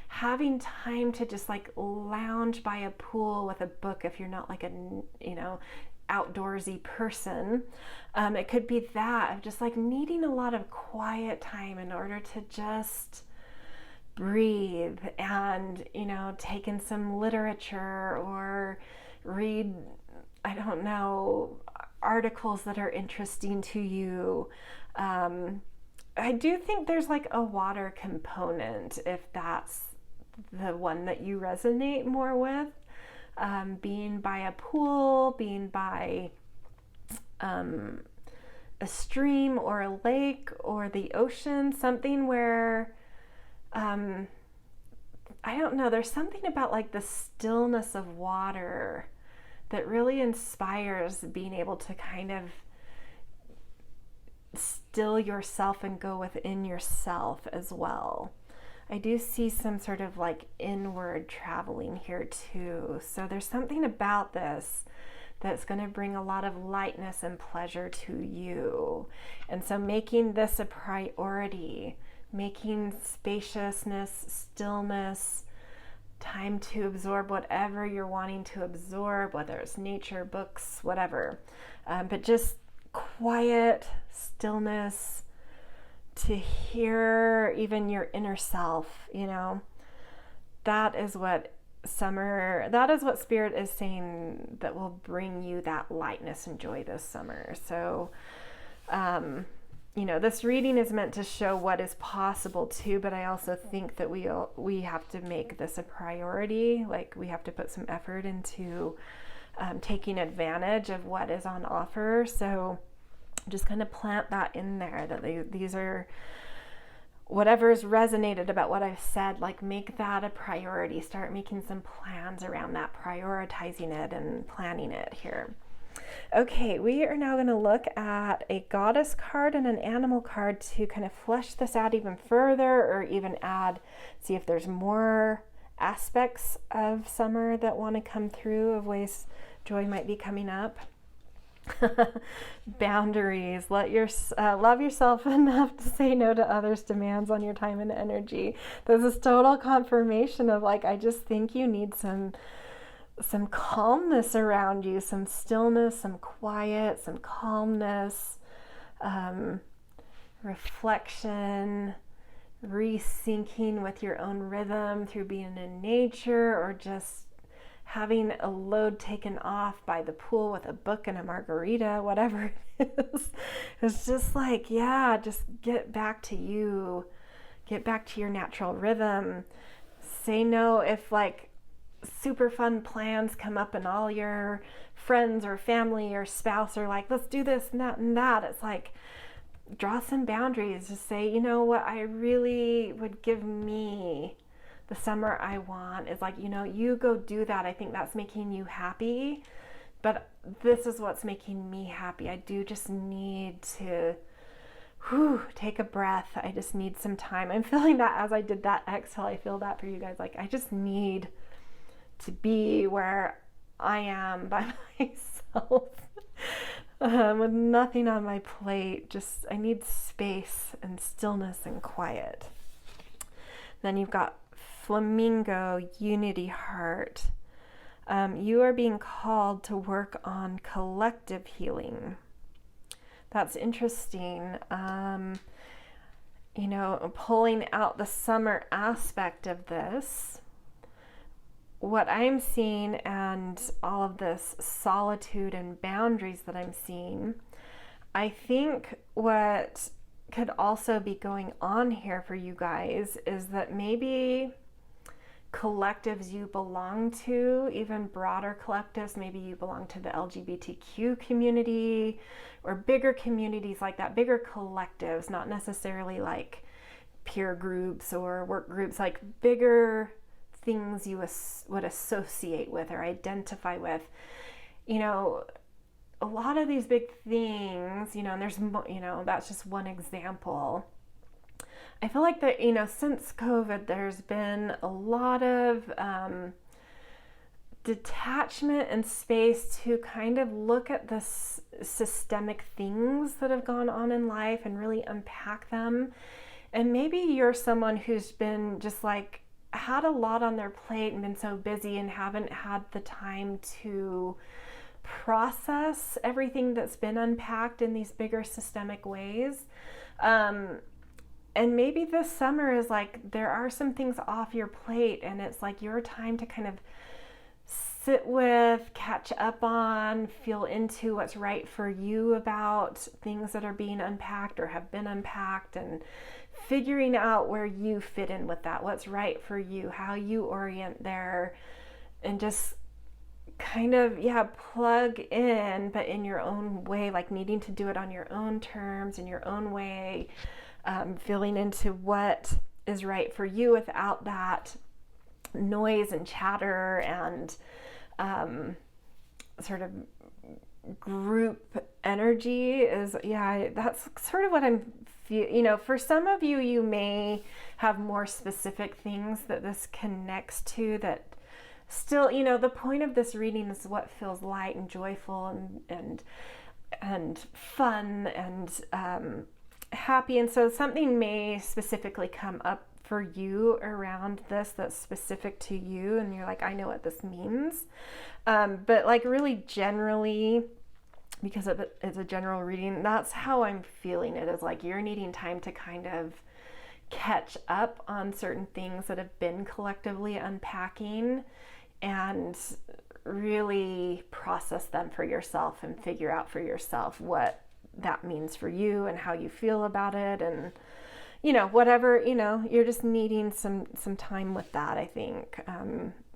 having time to just like lounge by a pool with a book if you're not like a, outdoorsy person. It could be that of just like needing a lot of quiet time in order to just breathe and, take in some literature or read, I don't know, articles that are interesting to you. I do think there's like a water component, if that's the one that you resonate more with. Being by a pool, being by a stream or a lake or the ocean, something where, I don't know, there's something about like the stillness of water that really inspires being able to kind of still yourself and go within yourself as well. I do see some sort of like inward traveling here too. So there's something about this that's going to bring a lot of lightness and pleasure to you. And so making this a priority, making spaciousness, stillness, time to absorb whatever you're wanting to absorb, whether it's nature, books, whatever. But just quiet, stillness, to hear even your inner self, that is what Spirit is saying that will bring you that lightness and joy this summer. So, this reading is meant to show what is possible too, but I also think that we have to make this a priority. Like we have to put some effort into taking advantage of what is on offer. So just kind of plant that in there, that these are whatever's resonated about what I've said, like make that a priority. Start making some plans around that, prioritizing it and planning it here. Okay, we are now going to look at a goddess card and an animal card to kind of flesh this out even further, or even see if there's more aspects of summer that want to come through, of ways joy might be coming up. Boundaries. Love yourself enough to say no to others' demands on your time and energy. This is total confirmation of like, I just think you need some calmness around you, some stillness, some quiet, some calmness, reflection, resyncing with your own rhythm through being in nature, or just having a load taken off by the pool with a book and a margarita, whatever it is. It's just like, just get back to you, get back to your natural rhythm. Say no if like super fun plans come up and all your friends or family or spouse are like, let's do this and that and that. It's like, draw some boundaries. Just say, what I really would give me the summer I want is like, you go do that. I think that's making you happy, but this is what's making me happy. I do just need to take a breath. I just need some time. I'm feeling that as I did that exhale. I feel that for you guys. Like, I just need to be where I am by myself with nothing on my plate. I need space and stillness and quiet. Then you've got Flamingo, Unity Heart. You are being called to work on collective healing. That's interesting. Pulling out the summer aspect of this, what I'm seeing, and all of this solitude and boundaries that I'm seeing, I think what could also be going on here for you guys is that maybe collectives you belong to, even broader collectives, maybe you belong to the LGBTQ community or bigger communities like that, bigger collectives, not necessarily like peer groups or work groups, like bigger things you would associate with or identify with. You know, a lot of these big things, you know, and there's, you know, that's just one example. I feel like that, you know, since COVID, there's been a lot of detachment and space to kind of look at the systemic things that have gone on in life and really unpack them. And maybe you're someone who's been just like had a lot on their plate and been so busy and haven't had the time to process everything that's been unpacked in these bigger systemic ways. And maybe this summer is like there are some things off your plate and it's like your time to kind of sit with, catch up on, feel into what's right for you about things that are being unpacked or have been unpacked, and figuring out where you fit in with that, what's right for you, how you orient there, and just kind of, plug in, but in your own way, like needing to do it on your own terms, in your own way, feeling into what is right for you without that noise and chatter and sort of group energy is, that's sort of what I'm feeling. You know, for some of you, you may have more specific things that this connects to that still, you know, the point of this reading is what feels light and joyful and fun and happy. And so something may specifically come up for you around this that's specific to you, and you're like, I know what this means. But like really generally, because it's a general reading, that's how I'm feeling it, is like you're needing time to kind of catch up on certain things that have been collectively unpacking and really process them for yourself and figure out for yourself what that means for you and how you feel about it. And you know, whatever, you know, you're just needing some time with that, I think,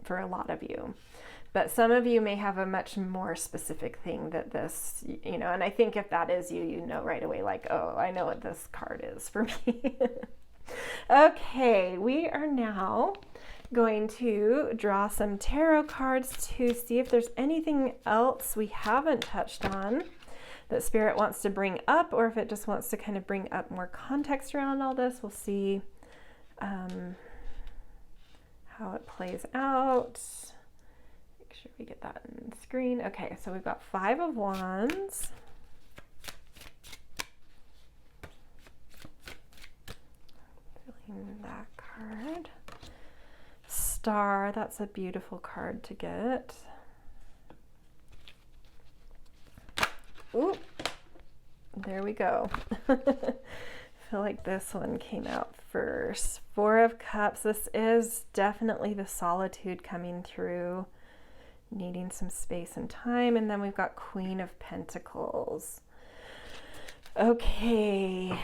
for a lot of you. But some of you may have a much more specific thing that this, you know, and I think if that is you, you know right away, like, oh, I know what this card is for me. Okay, we are now going to draw some tarot cards to see if there's anything else we haven't touched on that Spirit wants to bring up, or if it just wants to kind of bring up more context around all this. We'll see how it plays out. Make sure we get that on the screen. Okay, so we've got 5 of Wands. Filling that card. Star, that's a beautiful card to get. Ooh, there we go. I feel like this one came out first. 4 of Cups. This is definitely the solitude coming through, needing some space and time. And then we've got Queen of Pentacles. Okay.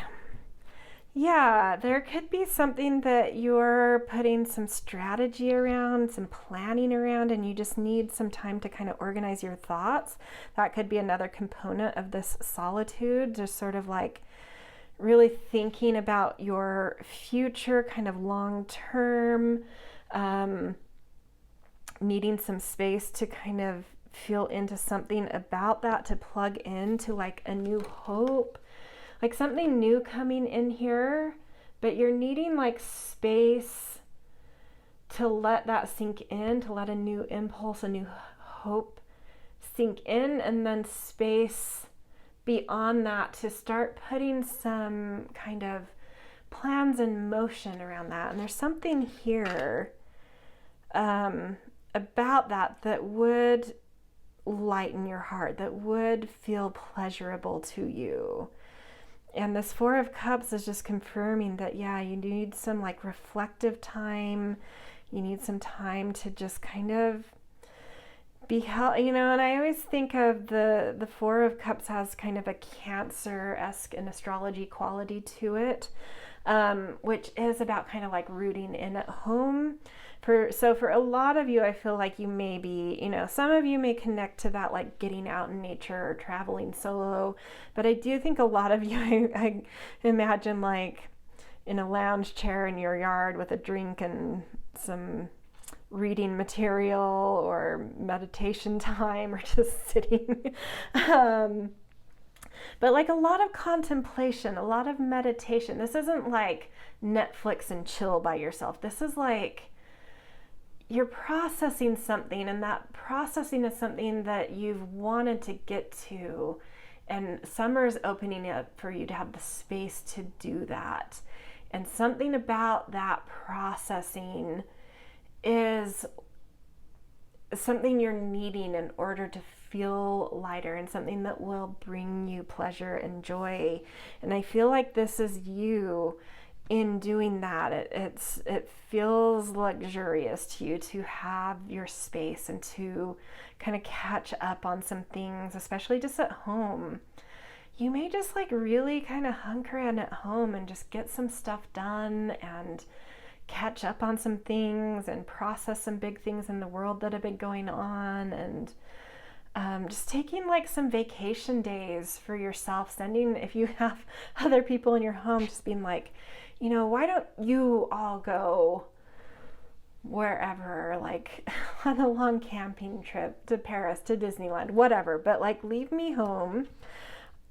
Yeah, there could be something that you're putting some strategy around, some planning around, and you just need some time to kind of organize your thoughts. That could be another component of this solitude, just sort of like really thinking about your future, kind of long term, needing some space to kind of feel into something about that, to plug into like a new hope. Like something new coming in here, but you're needing like space to let that sink in, to let a new impulse, a new hope sink in, and then space beyond that to start putting some kind of plans in motion around that. And there's something here about that would lighten your heart, that would feel pleasurable to you. And this 4 of Cups is just confirming that, you need some like reflective time. You need some time to just kind of be held, you know, and I always think of the 4 of Cups has kind of a Cancer-esque in astrology quality to it, which is about kind of like rooting in at home. So for a lot of you, I feel like you may be, you know, some of you may connect to that, like getting out in nature or traveling solo. But I do think a lot of you, I imagine like in a lounge chair in your yard with a drink and some reading material or meditation time, or just sitting. But like a lot of contemplation, a lot of meditation. This isn't like Netflix and chill by yourself. This is like you're processing something, and that processing is something that you've wanted to get to, and summer's opening up for you to have the space to do that. And something about that processing is something you're needing in order to feel lighter, and something that will bring you pleasure and joy. And I feel like this is you in doing that. It feels luxurious to you to have your space and to kind of catch up on some things, especially just at home. You may just like really kind of hunker in at home and just get some stuff done and catch up on some things and process some big things in the world that have been going on, and just taking like some vacation days for yourself, sending, if you have other people in your home, just being like, you know, why don't you all go wherever, like on a long camping trip to Paris, to Disneyland, whatever, but like leave me home.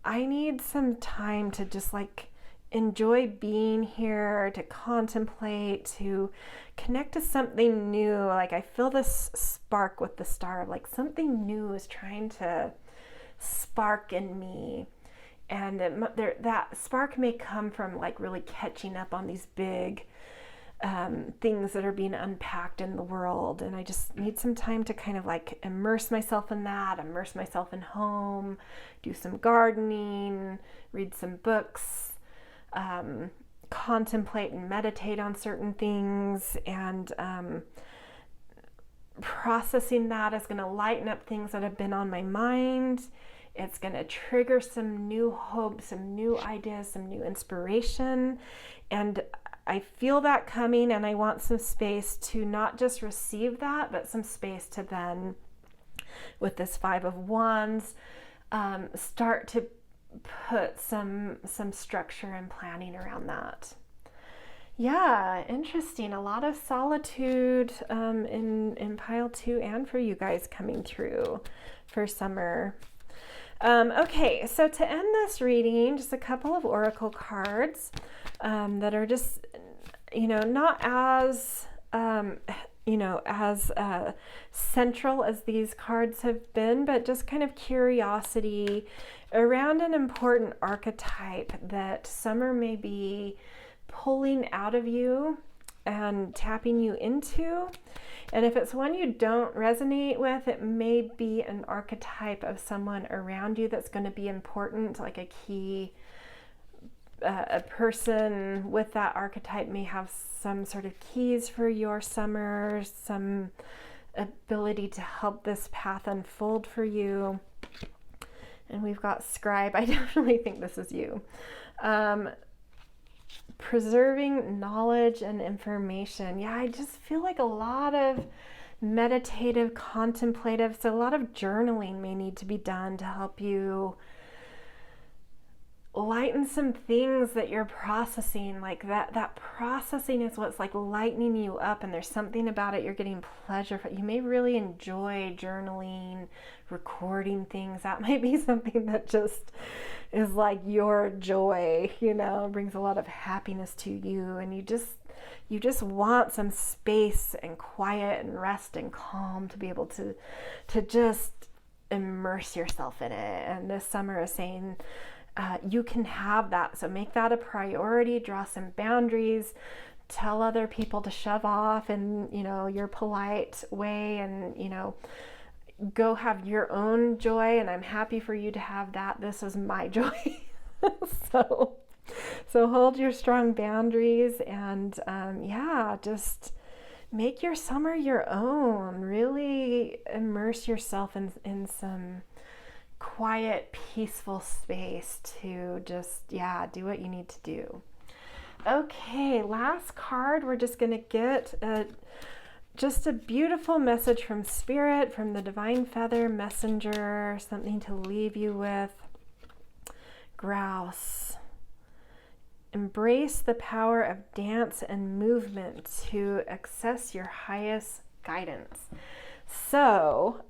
I need some time to just like enjoy being here, to contemplate, to connect to something new. Like I feel this spark with the star of like something new is trying to spark in me. And that spark may come from like really catching up on these big things that are being unpacked in the world. And I just need some time to kind of like immerse myself in that, immerse myself in home, do some gardening, read some books, contemplate and meditate on certain things. And processing that is going to lighten up things that have been on my mind. It's going to trigger some new hope, some new ideas, some new inspiration. And I feel that coming, and I want some space to not just receive that, but some space to then, with this 5 of Wands, start to put some structure and planning around that. Yeah, interesting. A lot of solitude in pile 2 and for you guys coming through for summer. Okay, so to end this reading, just a couple of oracle cards that are just, not as, as central as these cards have been, but just kind of curiosity around an important archetype that summer may be pulling out of you and tapping you into. And if it's one you don't resonate with, it may be an archetype of someone around you that's going to be important, like a key. A person with that archetype may have some sort of keys for your summer, some ability to help this path unfold for you. And we've got scribe. I definitely think this is you. Preserving knowledge and information. Yeah, I just feel like a lot of meditative, contemplative, so a lot of journaling may need to be done to help you lighten some things that you're processing. Like that processing is what's like lightening you up, and there's something about it you're getting pleasure from. You may really enjoy journaling, recording things. That might be something that just is like your joy, brings a lot of happiness to you, and you just want some space and quiet and rest and calm to be able to just immerse yourself in it. And this summer is saying you can have that. So make that a priority, draw some boundaries, tell other people to shove off in, your polite way, and, go have your own joy. And I'm happy for you to have that. This is my joy. So hold your strong boundaries, and just make your summer your own. Really immerse yourself in some quiet, peaceful space to just, do what you need to do. Okay, last card. We're just going to get just a beautiful message from Spirit, from the Divine Feather Messenger, something to leave you with. Grouse. embrace the power of dance and movement to access your highest guidance. So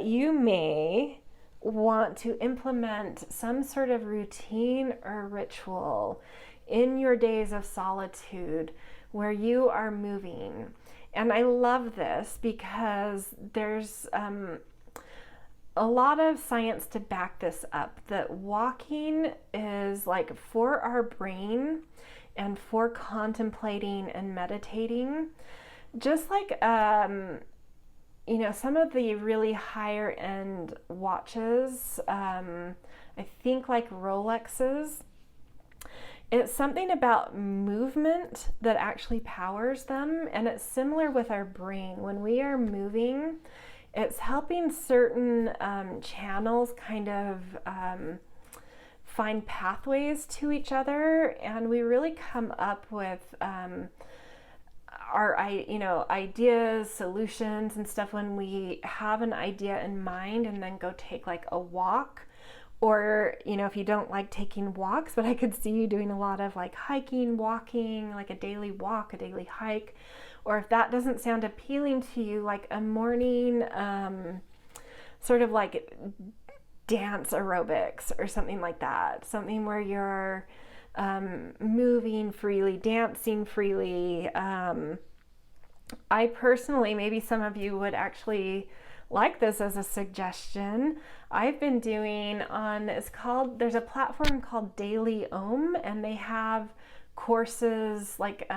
you may want to implement some sort of routine or ritual in your days of solitude where you are moving. And I love this because there's a lot of science to back this up, that walking is like for our brain and for contemplating and meditating, just like you know, some of the really higher end watches, I think like Rolexes, it's something about movement that actually powers them. And it's similar with our brain. When we are moving, it's helping certain channels kind of find pathways to each other. And we really come up with our ideas, solutions and stuff when we have an idea in mind and then go take like a walk. Or, you know, if you don't like taking walks, but I could see you doing a lot of like hiking, walking, like a daily walk, a daily hike. Or if that doesn't sound appealing to you, like a morning sort of like dance aerobics or something like that. Something where you're moving freely, dancing freely. I personally, maybe some of you would actually like this as a suggestion. I've been doing there's a platform called Daily Om, and they have courses like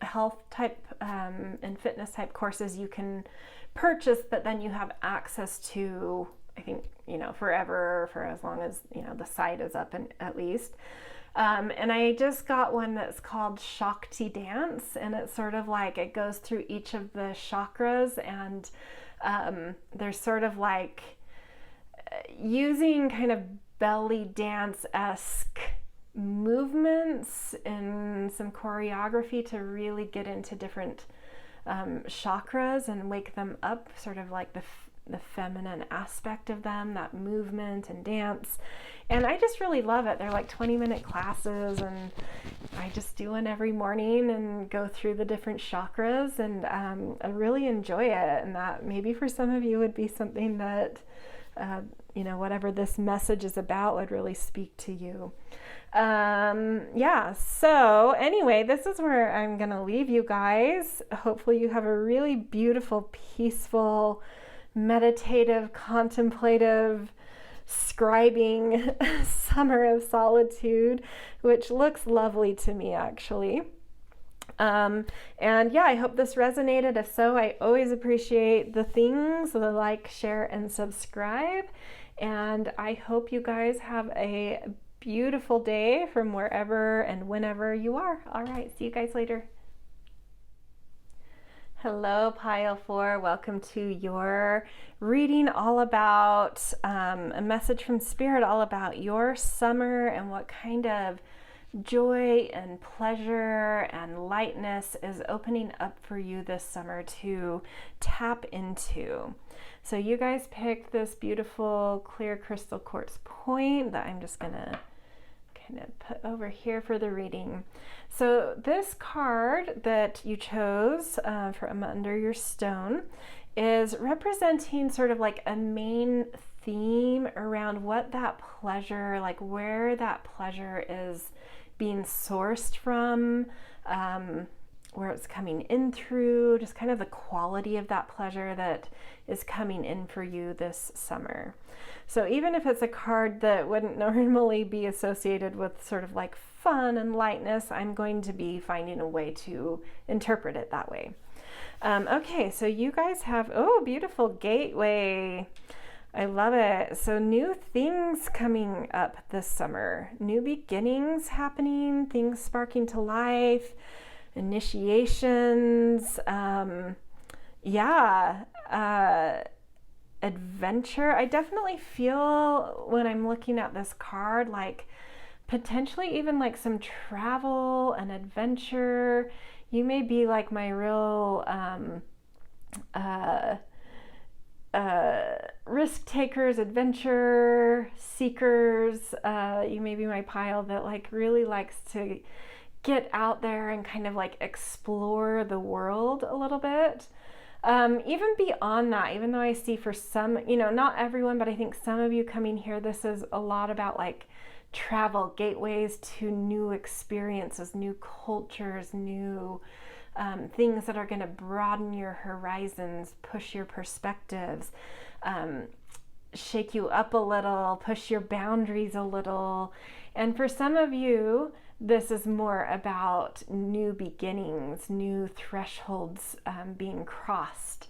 health type and fitness type courses you can purchase, but then you have access to, I think, you know, forever, for as long as, you know, the site is up, and at least. And I just got one that's called Shakti Dance, and it's sort of like it goes through each of the chakras, and there's sort of like using kind of belly dance-esque movements and some choreography to really get into different chakras and wake them up, sort of like the feminine aspect of them, that movement and dance. And I just really love it. They're like 20-minute classes, and I just do one every morning and go through the different chakras, and I really enjoy it. And that maybe for some of you would be something that you know, whatever this message is about would really speak to you. Yeah, so anyway, this is where I'm gonna leave you guys. Hopefully you have a really beautiful, peaceful, meditative, contemplative, scribing summer of solitude, which looks lovely to me, actually. And yeah, I hope this resonated. If so, I always appreciate the things, the like, share, and subscribe. And I hope you guys have a beautiful day from wherever and whenever you are. All right, see you guys later. Hello, Pile 4. Welcome to your reading all about a message from Spirit all about your summer and what kind of joy and pleasure and lightness is opening up for you this summer to tap into. So you guys picked this beautiful clear crystal quartz point that I'm just gonna kind of put over here for the reading. So this card that you chose from under your stone is representing sort of like a main theme around what that pleasure, like where that pleasure is being sourced from, where it's coming in through, just kind of the quality of that pleasure that is coming in for you this summer. So even if it's a card that wouldn't normally be associated with sort of like fun and lightness, I'm going to be finding a way to interpret it that way. Okay, so you guys have, oh, beautiful gateway. I love it. So new things coming up this summer, new beginnings happening, things sparking to life, initiations, adventure. I definitely feel when I'm looking at this card, like potentially even like some travel and adventure. You may be like my real risk takers, adventure seekers. You may be my pile that like really likes to get out there and kind of like explore the world a little bit. Even beyond that, even though I see for some, not everyone, but I think some of you coming here, this is a lot about like travel, gateways to new experiences, new cultures, new things that are going to broaden your horizons, push your perspectives, shake you up a little, push your boundaries a little. And for some of you, this is more about new beginnings, new thresholds being crossed,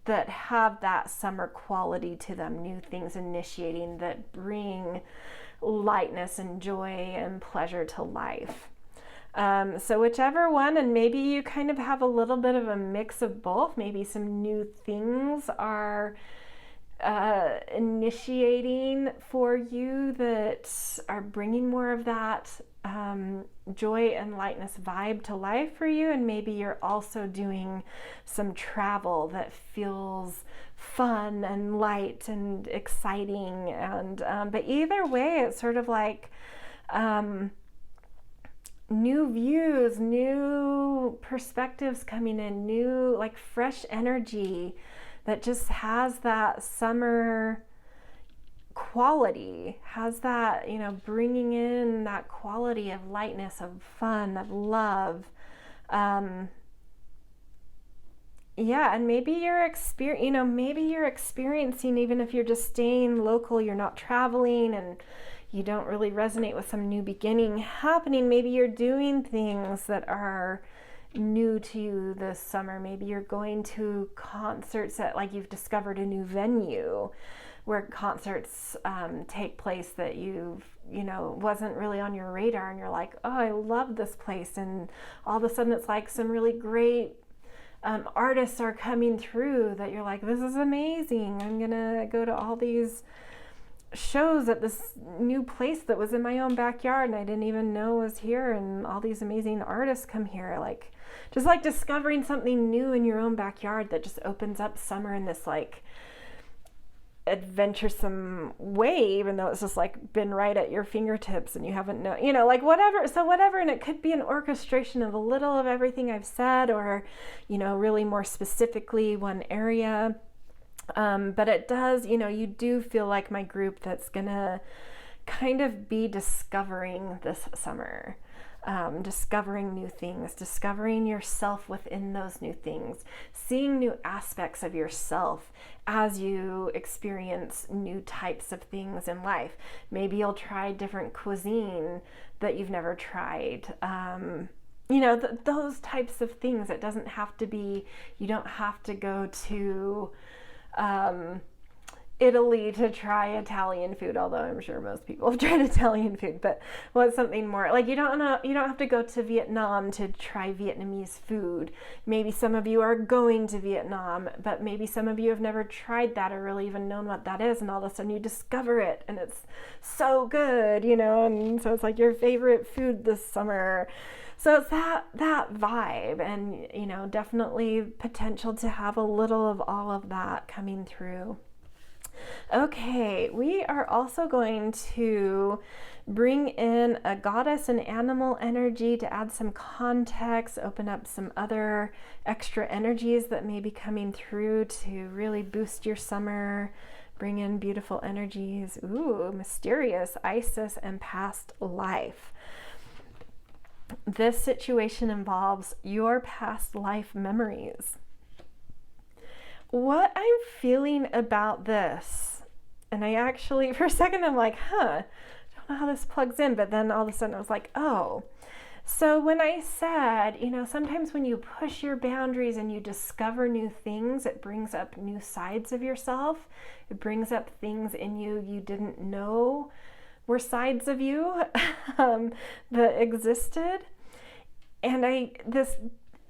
that have that summer quality to them, new things initiating that bring lightness and joy and pleasure to life. So whichever one, and maybe you kind of have a little bit of a mix of both. Maybe some new things are initiating for you that are bringing more of that joy and lightness vibe to life for you, and maybe you're also doing some travel that feels fun and light and exciting, and but either way, it's sort of like new views, new perspectives coming in, new like fresh energy that just has that summer quality, has that, bringing in that quality of lightness, of fun, of love. And maybe you're experiencing, even if you're just staying local, you're not traveling and you don't really resonate with some new beginning happening. Maybe you're doing things that are new to you this summer. Maybe you're going to concerts that like you've discovered a new venue where concerts take place that wasn't really on your radar, and you're like, oh, I love this place, and all of a sudden it's like some really great artists are coming through that you're like, this is amazing, I'm gonna go to all these shows at this new place that was in my own backyard and I didn't even know was here, and all these amazing artists come here. Like just like discovering something new in your own backyard that just opens up summer in this like adventuresome way, even though it's just like been right at your fingertips and you haven't known, like whatever. And it could be an orchestration of a little of everything I've said, or really more specifically one area. But it does, you do feel like my group that's gonna kind of be discovering this summer, discovering new things, discovering yourself within those new things, seeing new aspects of yourself as you experience new types of things in life. Maybe you'll try different cuisine that you've never tried. Those types of things. It doesn't have to be, you don't have to go to Italy to try Italian food, although I'm sure most people have tried Italian food, but what's something more like, you don't have to go to Vietnam to try Vietnamese food. Maybe some of you are going to Vietnam, but maybe some of you have never tried that or really even known what that is, and all of a sudden you discover it and it's so good, and so it's like your favorite food this summer. So it's that vibe, and definitely potential to have a little of all of that coming through. Okay, we are also going to bring in a goddess and animal energy to add some context, open up some other extra energies that may be coming through to really boost your summer, bring in beautiful energies. Ooh, mysterious, Isis, and past life. This situation involves your past life memories. What I'm feeling about this, and I actually, for a second, I'm like, I don't know how this plugs in, but then all of a sudden I was like, oh. So when I said, sometimes when you push your boundaries and you discover new things, it brings up new sides of yourself. It brings up things in you didn't know were sides of you that existed. And this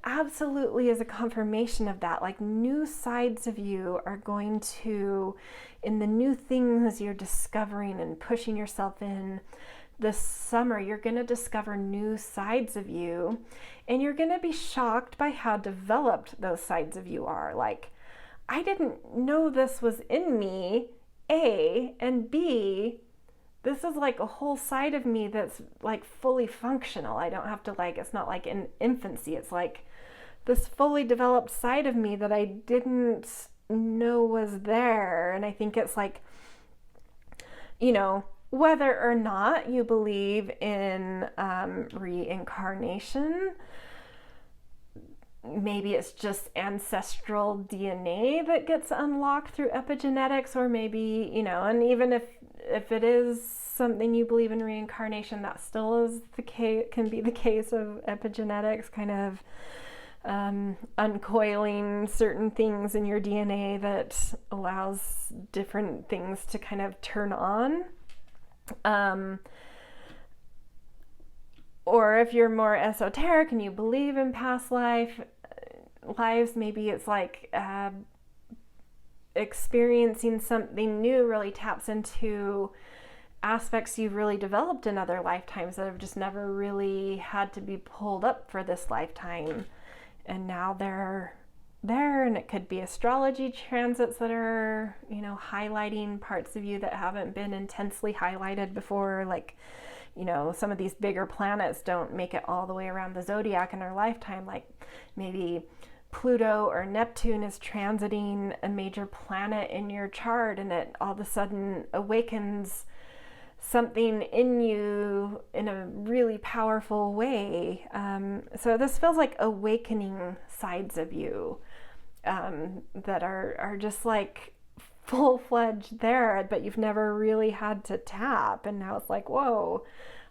absolutely is a confirmation of that. Like, new sides of you are going to, in the new things you're discovering and pushing yourself in, this summer, you're going to discover new sides of you, and you're going to be shocked by how developed those sides of you are. Like, I didn't know this was in me, A, and B, this is like a whole side of me that's like fully functional. I don't have to like, it's not like in infancy. It's like this fully developed side of me that I didn't know was there. And I think it's like, you know, whether or not you believe in reincarnation, maybe it's just ancestral DNA that gets unlocked through epigenetics, or maybe, you know, and even if it is something you believe in reincarnation, that still is the case, can be the case of epigenetics kind of uncoiling certain things in your DNA that allows different things to kind of turn on. Or if you're more esoteric and you believe in past lives, maybe it's like experiencing something new really taps into aspects you've really developed in other lifetimes that have just never really had to be pulled up for this lifetime. And now they're there, and it could be astrology transits that are, you know, highlighting parts of you that haven't been intensely highlighted before. Like, you know, some of these bigger planets don't make it all the way around the zodiac in our lifetime. Like maybe Pluto or Neptune is transiting a major planet in your chart, and it all of a sudden awakens something in you in a really powerful way. So this feels like awakening sides of you that are just like full-fledged there, but you've never really had to tap. And now it's like, whoa,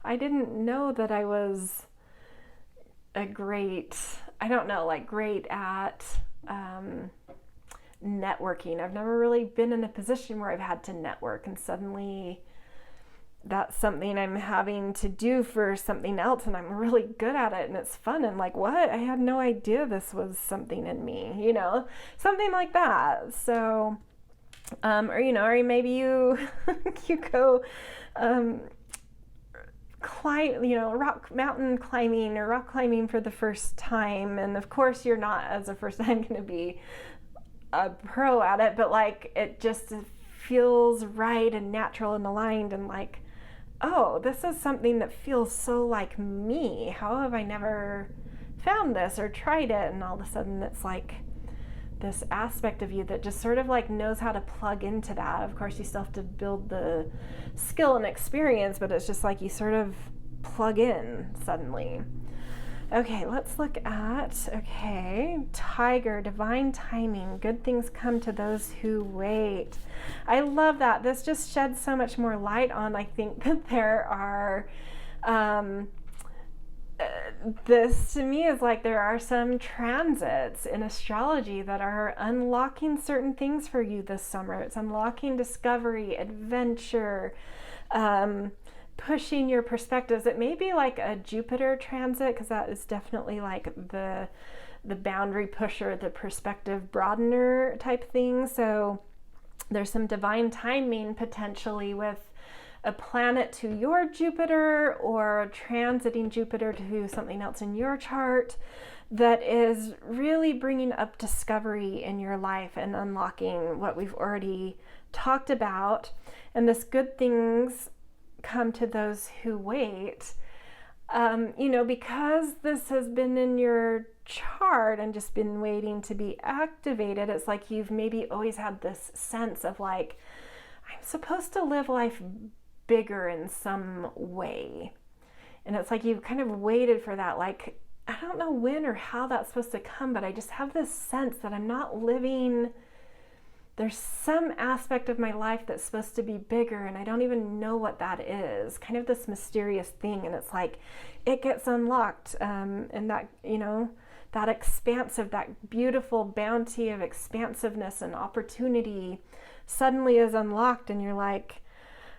I didn't know that I was great at networking. I've never really been in a position where I've had to network, and suddenly that's something I'm having to do for something else, and I'm really good at it, and it's fun, and like, what? I had no idea this was something in me, you know, something like that. So, or, you know, or maybe you go climb, you know, mountain climbing or rock climbing for the first time, and of course you're not as a first time going to be a pro at it, but like it just feels right and natural and aligned, and like, oh, this is something that feels so like me. How have I never found this or tried it? And all of a sudden it's like this aspect of you that just sort of like knows how to plug into that. Of course, you still have to build the skill and experience, but it's just like you sort of plug in suddenly. Okay, let's look at, Tiger, divine timing. Good things come to those who wait. I love that. This just sheds so much more light on, I think, that there are, this to me is like there are some transits in astrology that are unlocking certain things for you this summer. It's unlocking discovery, adventure, pushing your perspectives. It may be like a Jupiter transit, because that is definitely like the boundary pusher, the perspective broadener type thing. So there's some divine timing potentially with a planet to your Jupiter, or transiting Jupiter to something else in your chart that is really bringing up discovery in your life and unlocking what we've already talked about. And this good things come to those who wait, you know, because this has been in your chart and just been waiting to be activated. It's like you've maybe always had this sense of like, I'm supposed to live life bigger in some way. And it's like you've kind of waited for that. Like, I don't know when or how that's supposed to come, but I just have this sense that I'm not living. There's some aspect of my life that's supposed to be bigger, and I don't even know what that is. Kind of this mysterious thing, and it's like it gets unlocked, and that, you know, that expansive, that beautiful bounty of expansiveness and opportunity suddenly is unlocked, and you're like,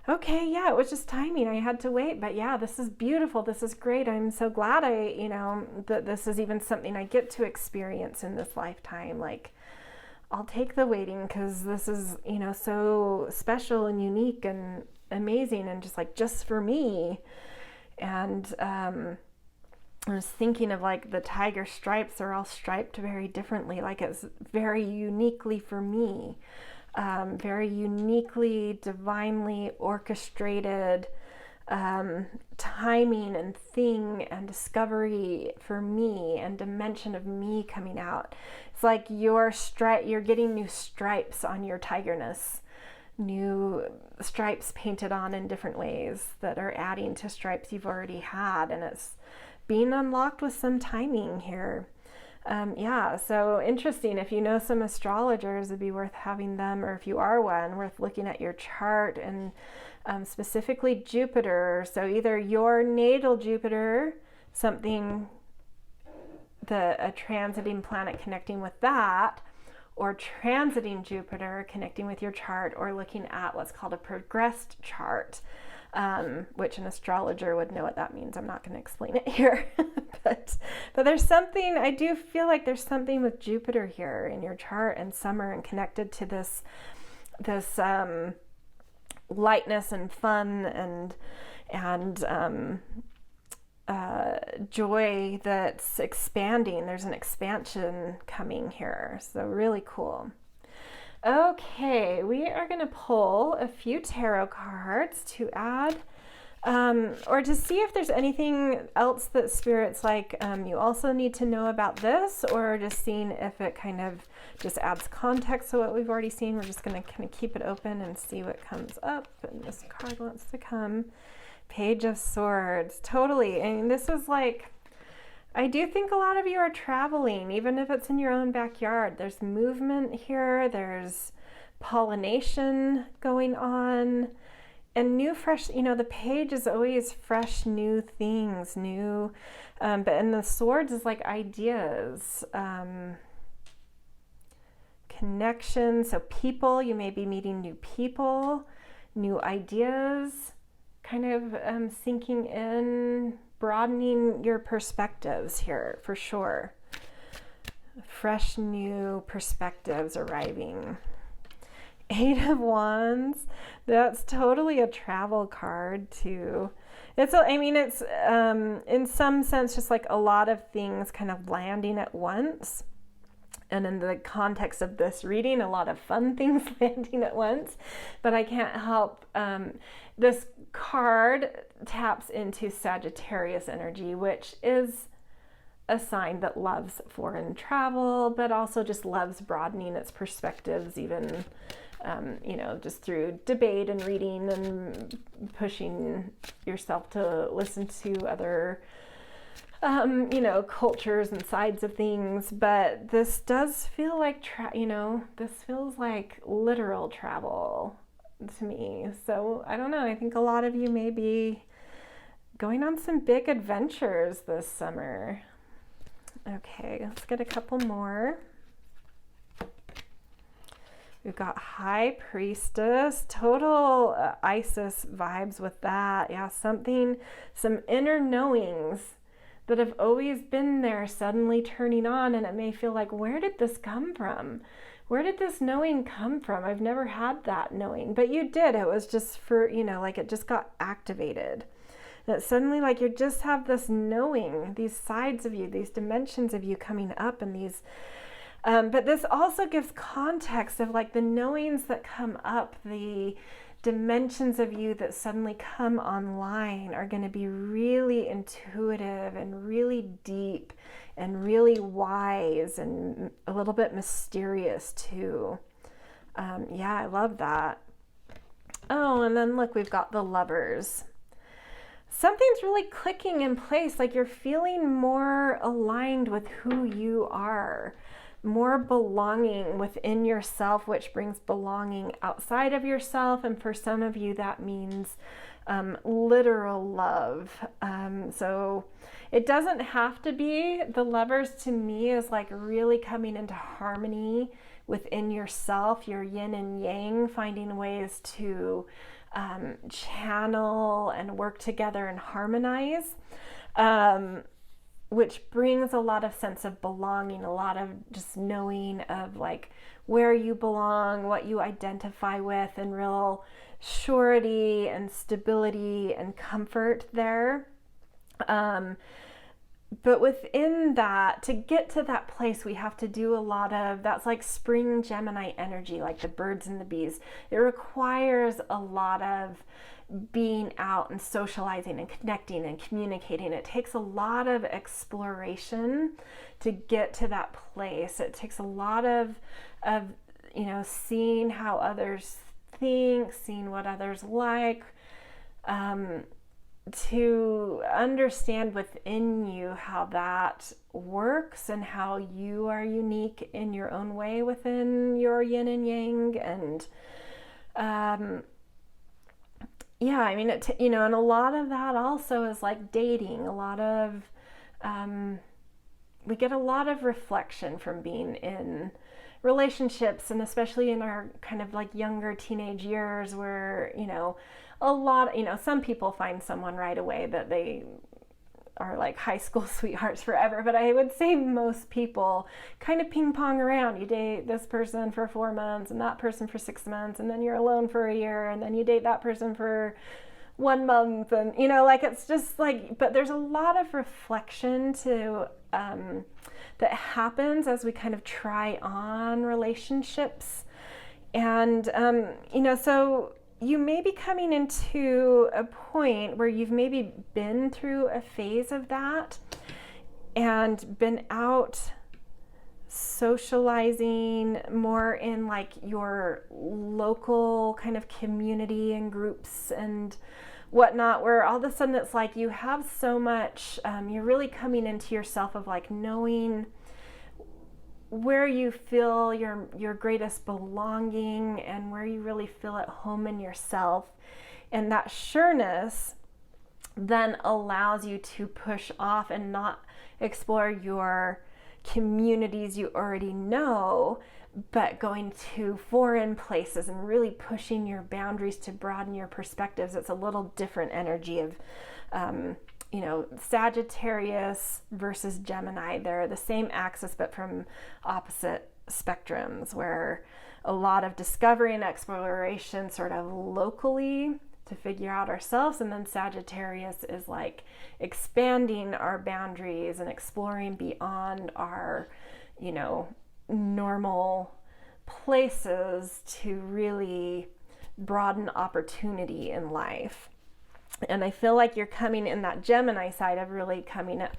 okay, yeah, it was just timing. I had to wait, but yeah, this is beautiful. This is great. I'm so glad that this is even something I get to experience in this lifetime. Like, I'll take the waiting, because this is, you know, so special and unique, and amazing and just for me. And I was thinking of like the tiger stripes are all striped very differently, like it's very uniquely for me, very uniquely, divinely orchestrated timing and thing and discovery for me and dimension of me coming out. It's like you're getting new stripes on your tigerness, new stripes painted on in different ways that are adding to stripes you've already had, and it's being unlocked with some timing here. Yeah, so interesting. If you know some astrologers, it'd be worth having them, or if you are one, worth looking at your chart and specifically Jupiter. So either your natal Jupiter, something, a transiting planet connecting with that, or transiting Jupiter connecting with your chart, or looking at what's called a progressed chart, which an astrologer would know what that means. I'm not going to explain it here. but there's something, I do feel like there's something with Jupiter here in your chart and summer, and connected to this lightness and fun and joy that's expanding. There's an expansion coming here. So really cool. Okay, we are going to pull a few tarot cards to add or to see if there's anything else that Spirit's like you also need to know about this, or just seeing if it kind of just adds context to what we've already seen. We're just going to kind of keep it open and see what comes up. And this card wants to come. Page of Swords. Totally. I mean, this is like, I do think a lot of you are traveling, even if it's in your own backyard. There's movement here. There's pollination going on. And new, fresh, the page is always fresh, new things, new, but in the swords is like ideas, connection. So people, you may be meeting new people, new ideas, kind of sinking in, broadening your perspectives here for sure. Fresh, new perspectives arriving. 8 of Wands, that's totally a travel card too. It's in some sense just like a lot of things kind of landing at once. And in the context of this reading, a lot of fun things landing at once. But I can't help, this card taps into Sagittarius energy, which is a sign that loves foreign travel, but also just loves broadening its perspectives, even just through debate and reading and pushing yourself to listen to other, cultures and sides of things. But this does feel like, this feels like literal travel to me. So I don't know. I think a lot of you may be going on some big adventures this summer. Okay, let's get a couple more. We've got High Priestess, total Isis vibes with that. Yeah, some inner knowings that have always been there suddenly turning on, and it may feel like, where did this come from? Where did this knowing come from? I've never had that knowing, but you did. It was just for, it just got activated. That suddenly, like, you just have this knowing, these sides of you, these dimensions of you coming up, and these but this also gives context of like the knowings that come up, the dimensions of you that suddenly come online are going to be really intuitive and really deep and really wise and a little bit mysterious too. Yeah, I love that. Oh, and then look, we've got the Lovers. Something's really clicking in place, like you're feeling more aligned with who you are. More belonging within yourself, which brings belonging outside of yourself. And for some of you, that means literal love. So it doesn't have to be. The Lovers to me is like really coming into harmony within yourself, your yin and yang, finding ways to channel and work together and harmonize. Which brings a lot of sense of belonging, a lot of just knowing of like where you belong, what you identify with, and real surety and stability and comfort there. But within that, to get to that place, we have to do a lot of, that's like spring Gemini energy, like the birds and the bees. It requires a lot of being out and socializing and connecting and communicating. It takes a lot of exploration to get to that place. It takes a lot of seeing how others think, seeing what others like, to understand within you how that works and how you are unique in your own way within your yin and yang. And and a lot of that also is like dating. A lot of we get a lot of reflection from being in relationships, and especially in our kind of like younger teenage years, where some people find someone right away that they are like high school sweethearts forever, but I would say most people kind of ping pong around. You date this person for 4 months and that person for 6 months, and then you're alone for a year, and then you date that person for 1 month, and it's just like, but there's a lot of reflection to that happens as we kind of try on relationships. And so you may be coming into a point where you've maybe been through a phase of that and been out socializing more in like your local kind of community and groups and whatnot, where all of a sudden it's like you have so much, you're really coming into yourself of like knowing where you feel your greatest belonging and where you really feel at home in yourself. And that sureness then allows you to push off and not explore your communities you already know, but going to foreign places and really pushing your boundaries to broaden your perspectives. It's a little different energy of Sagittarius versus Gemini. They're the same axis but from opposite spectrums, where a lot of discovery and exploration sort of locally to figure out ourselves, and then Sagittarius is like expanding our boundaries and exploring beyond our normal places to really broaden opportunity in life. And I feel like you're coming in that Gemini side of really coming up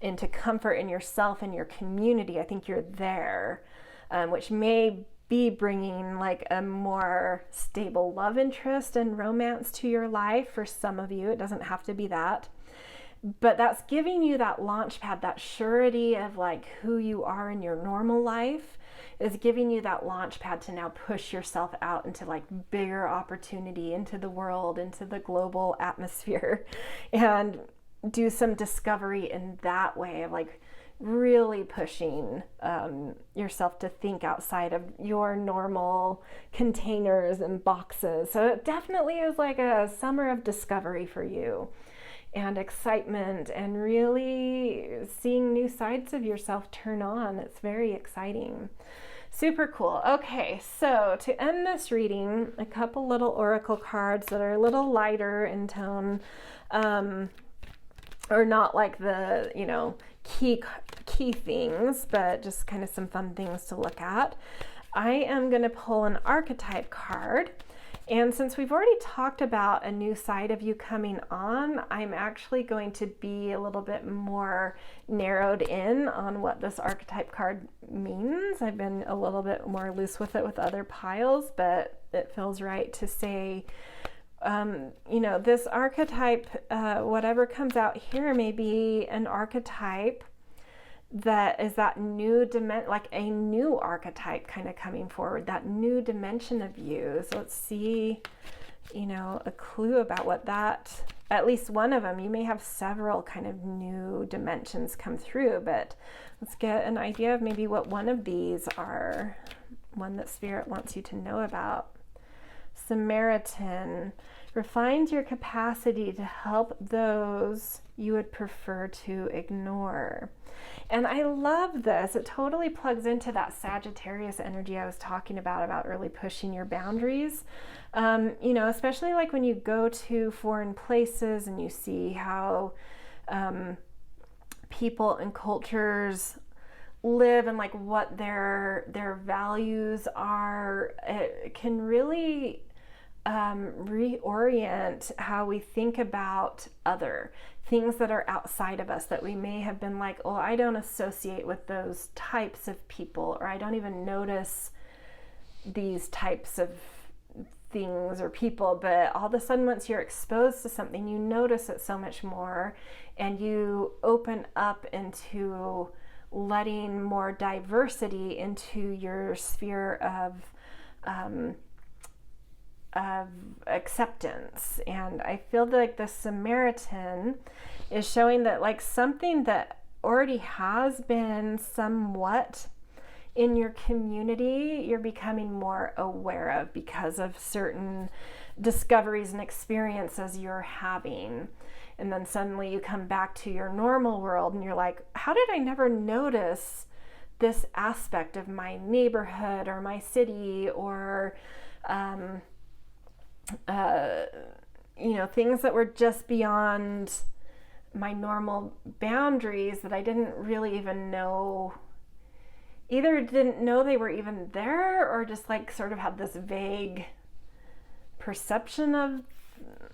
into comfort in yourself and your community. I think you're there, which may be bringing like a more stable love interest and romance to your life for some of you. It doesn't have to be that. But that's giving you that launch pad, that surety of like who you are in your normal life is giving you that launch pad to now push yourself out into like bigger opportunity, into the world, into the global atmosphere, and do some discovery in that way of like really pushing yourself to think outside of your normal containers and boxes. So it definitely is like a summer of discovery for you, and excitement, and really seeing new sides of yourself turn on. It's very exciting. Super cool. Okay, so to end this reading, a couple little oracle cards that are a little lighter in tone, or not like the, key things, but just kind of some fun things to look at. I am going to pull an archetype card. And since we've already talked about a new side of you coming on, I'm actually going to be a little bit more narrowed in on what this archetype card means. I've been a little bit more loose with it with other piles, but it feels right to say, this archetype, whatever comes out here may be an archetype that is that new dimension, like a new archetype kind of coming forward, that new dimension of you. So let's see, a clue about what that, at least one of them, you may have several kind of new dimensions come through, but let's get an idea of maybe what one of these are, one that Spirit wants you to know about. Samaritan, refined your capacity to help those you would prefer to ignore. And I love this. It totally plugs into that Sagittarius energy I was talking about really pushing your boundaries. Especially like when you go to foreign places and you see how people and cultures live and like what their values are. It can really reorient how we think about other things that are outside of us that we may have been like, oh, I don't associate with those types of people, or I don't even notice these types of things or people. But all of a sudden, once you're exposed to something, you notice it so much more, and you open up into letting more diversity into your sphere of acceptance. And I feel like the Samaritan is showing that like something that already has been somewhat in your community, you're becoming more aware of because of certain discoveries and experiences you're having. And then suddenly you come back to your normal world and you're like, how did I never notice this aspect of my neighborhood or my city, or things that were just beyond my normal boundaries that I didn't really even know, either didn't know they were even there, or just like sort of had this vague perception of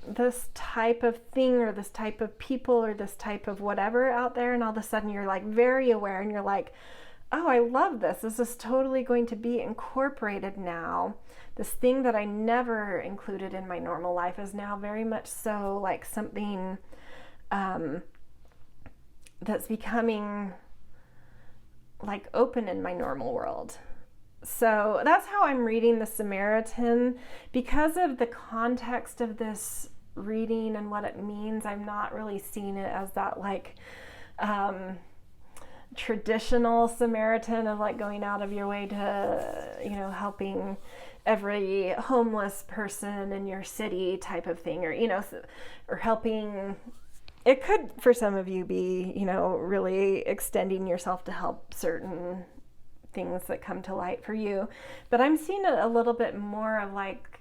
this type of thing or this type of people or this type of whatever out there. And all of a sudden you're like very aware and you're like, oh, I love this. This is totally going to be incorporated now. This thing that I never included in my normal life is now very much so like something that's becoming like open in my normal world. So that's how I'm reading the Samaritan. Because of the context of this reading and what it means, I'm not really seeing it as that like traditional Samaritan of like going out of your way to, helping every homeless person in your city type of thing, or helping. It could, for some of you, be, really extending yourself to help certain things that come to light for you. But I'm seeing it a little bit more of like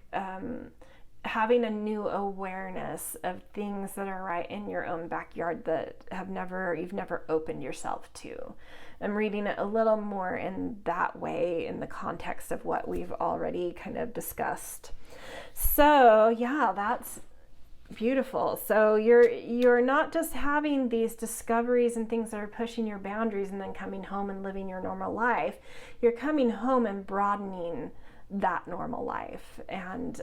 having a new awareness of things that are right in your own backyard that you've never opened yourself to. I'm reading it a little more in that way in the context of what we've already kind of discussed. So yeah, that's beautiful. So you're not just having these discoveries and things that are pushing your boundaries and then coming home and living your normal life. You're coming home and broadening that normal life and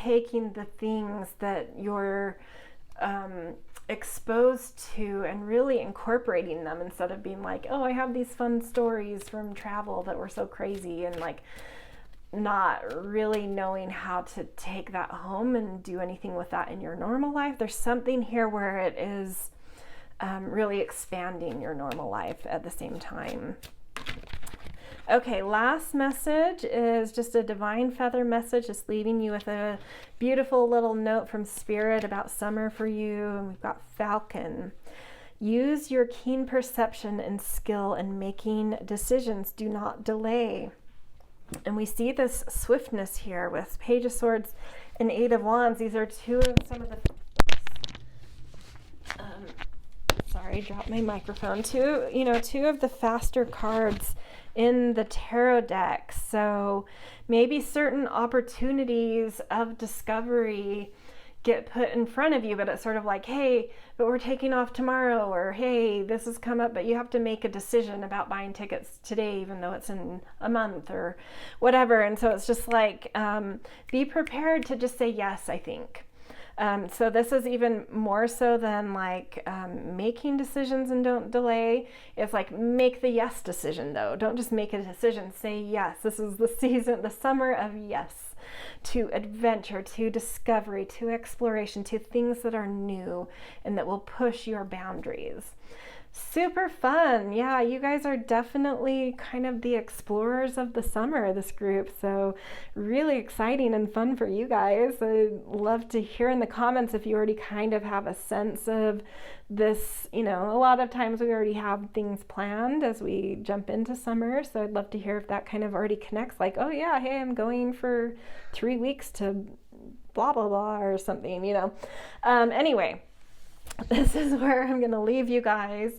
taking the things that you're exposed to and really incorporating them, instead of being like, oh, I have these fun stories from travel that were so crazy, and like not really knowing how to take that home and do anything with that in your normal life. There's something here where it is really expanding your normal life at the same time. Okay, last message is just a divine feather message, just leaving you with a beautiful little note from Spirit about summer for you. And we've got Falcon. Use your keen perception and skill in making decisions. Do not delay. And we see this swiftness here with Page of Swords and Eight of Wands. These are two of dropped my microphone. Two of the faster cards in the tarot deck. So maybe certain opportunities of discovery get put in front of you, but it's sort of like, hey, but we're taking off tomorrow, or hey, this has come up, but you have to make a decision about buying tickets today, even though it's in a month or whatever. And so it's just like, be prepared to just say yes, I think. So this is even more so than like making decisions and don't delay. It's like, make the yes decision though. Don't just make a decision, say yes. This is the season, the summer of yes, to adventure, to discovery, to exploration, to things that are new and that will push your boundaries. Super fun. Yeah, you guys are definitely kind of the explorers of the summer, this group. So, really exciting and fun for you guys. I'd love to hear in the comments if you already kind of have a sense of this. You know, a lot of times we already have things planned as we jump into summer. So, I'd love to hear if that kind of already connects, like, oh, yeah, hey, I'm going for 3 weeks to blah, blah, blah, or something, you know. Anyway. This is where I'm going to leave you guys.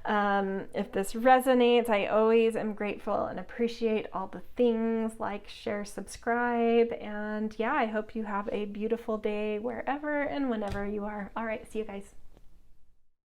If this resonates, I always am grateful and appreciate all the things, like, share, subscribe, and yeah, I hope you have a beautiful day wherever and whenever you are. All right, see you guys.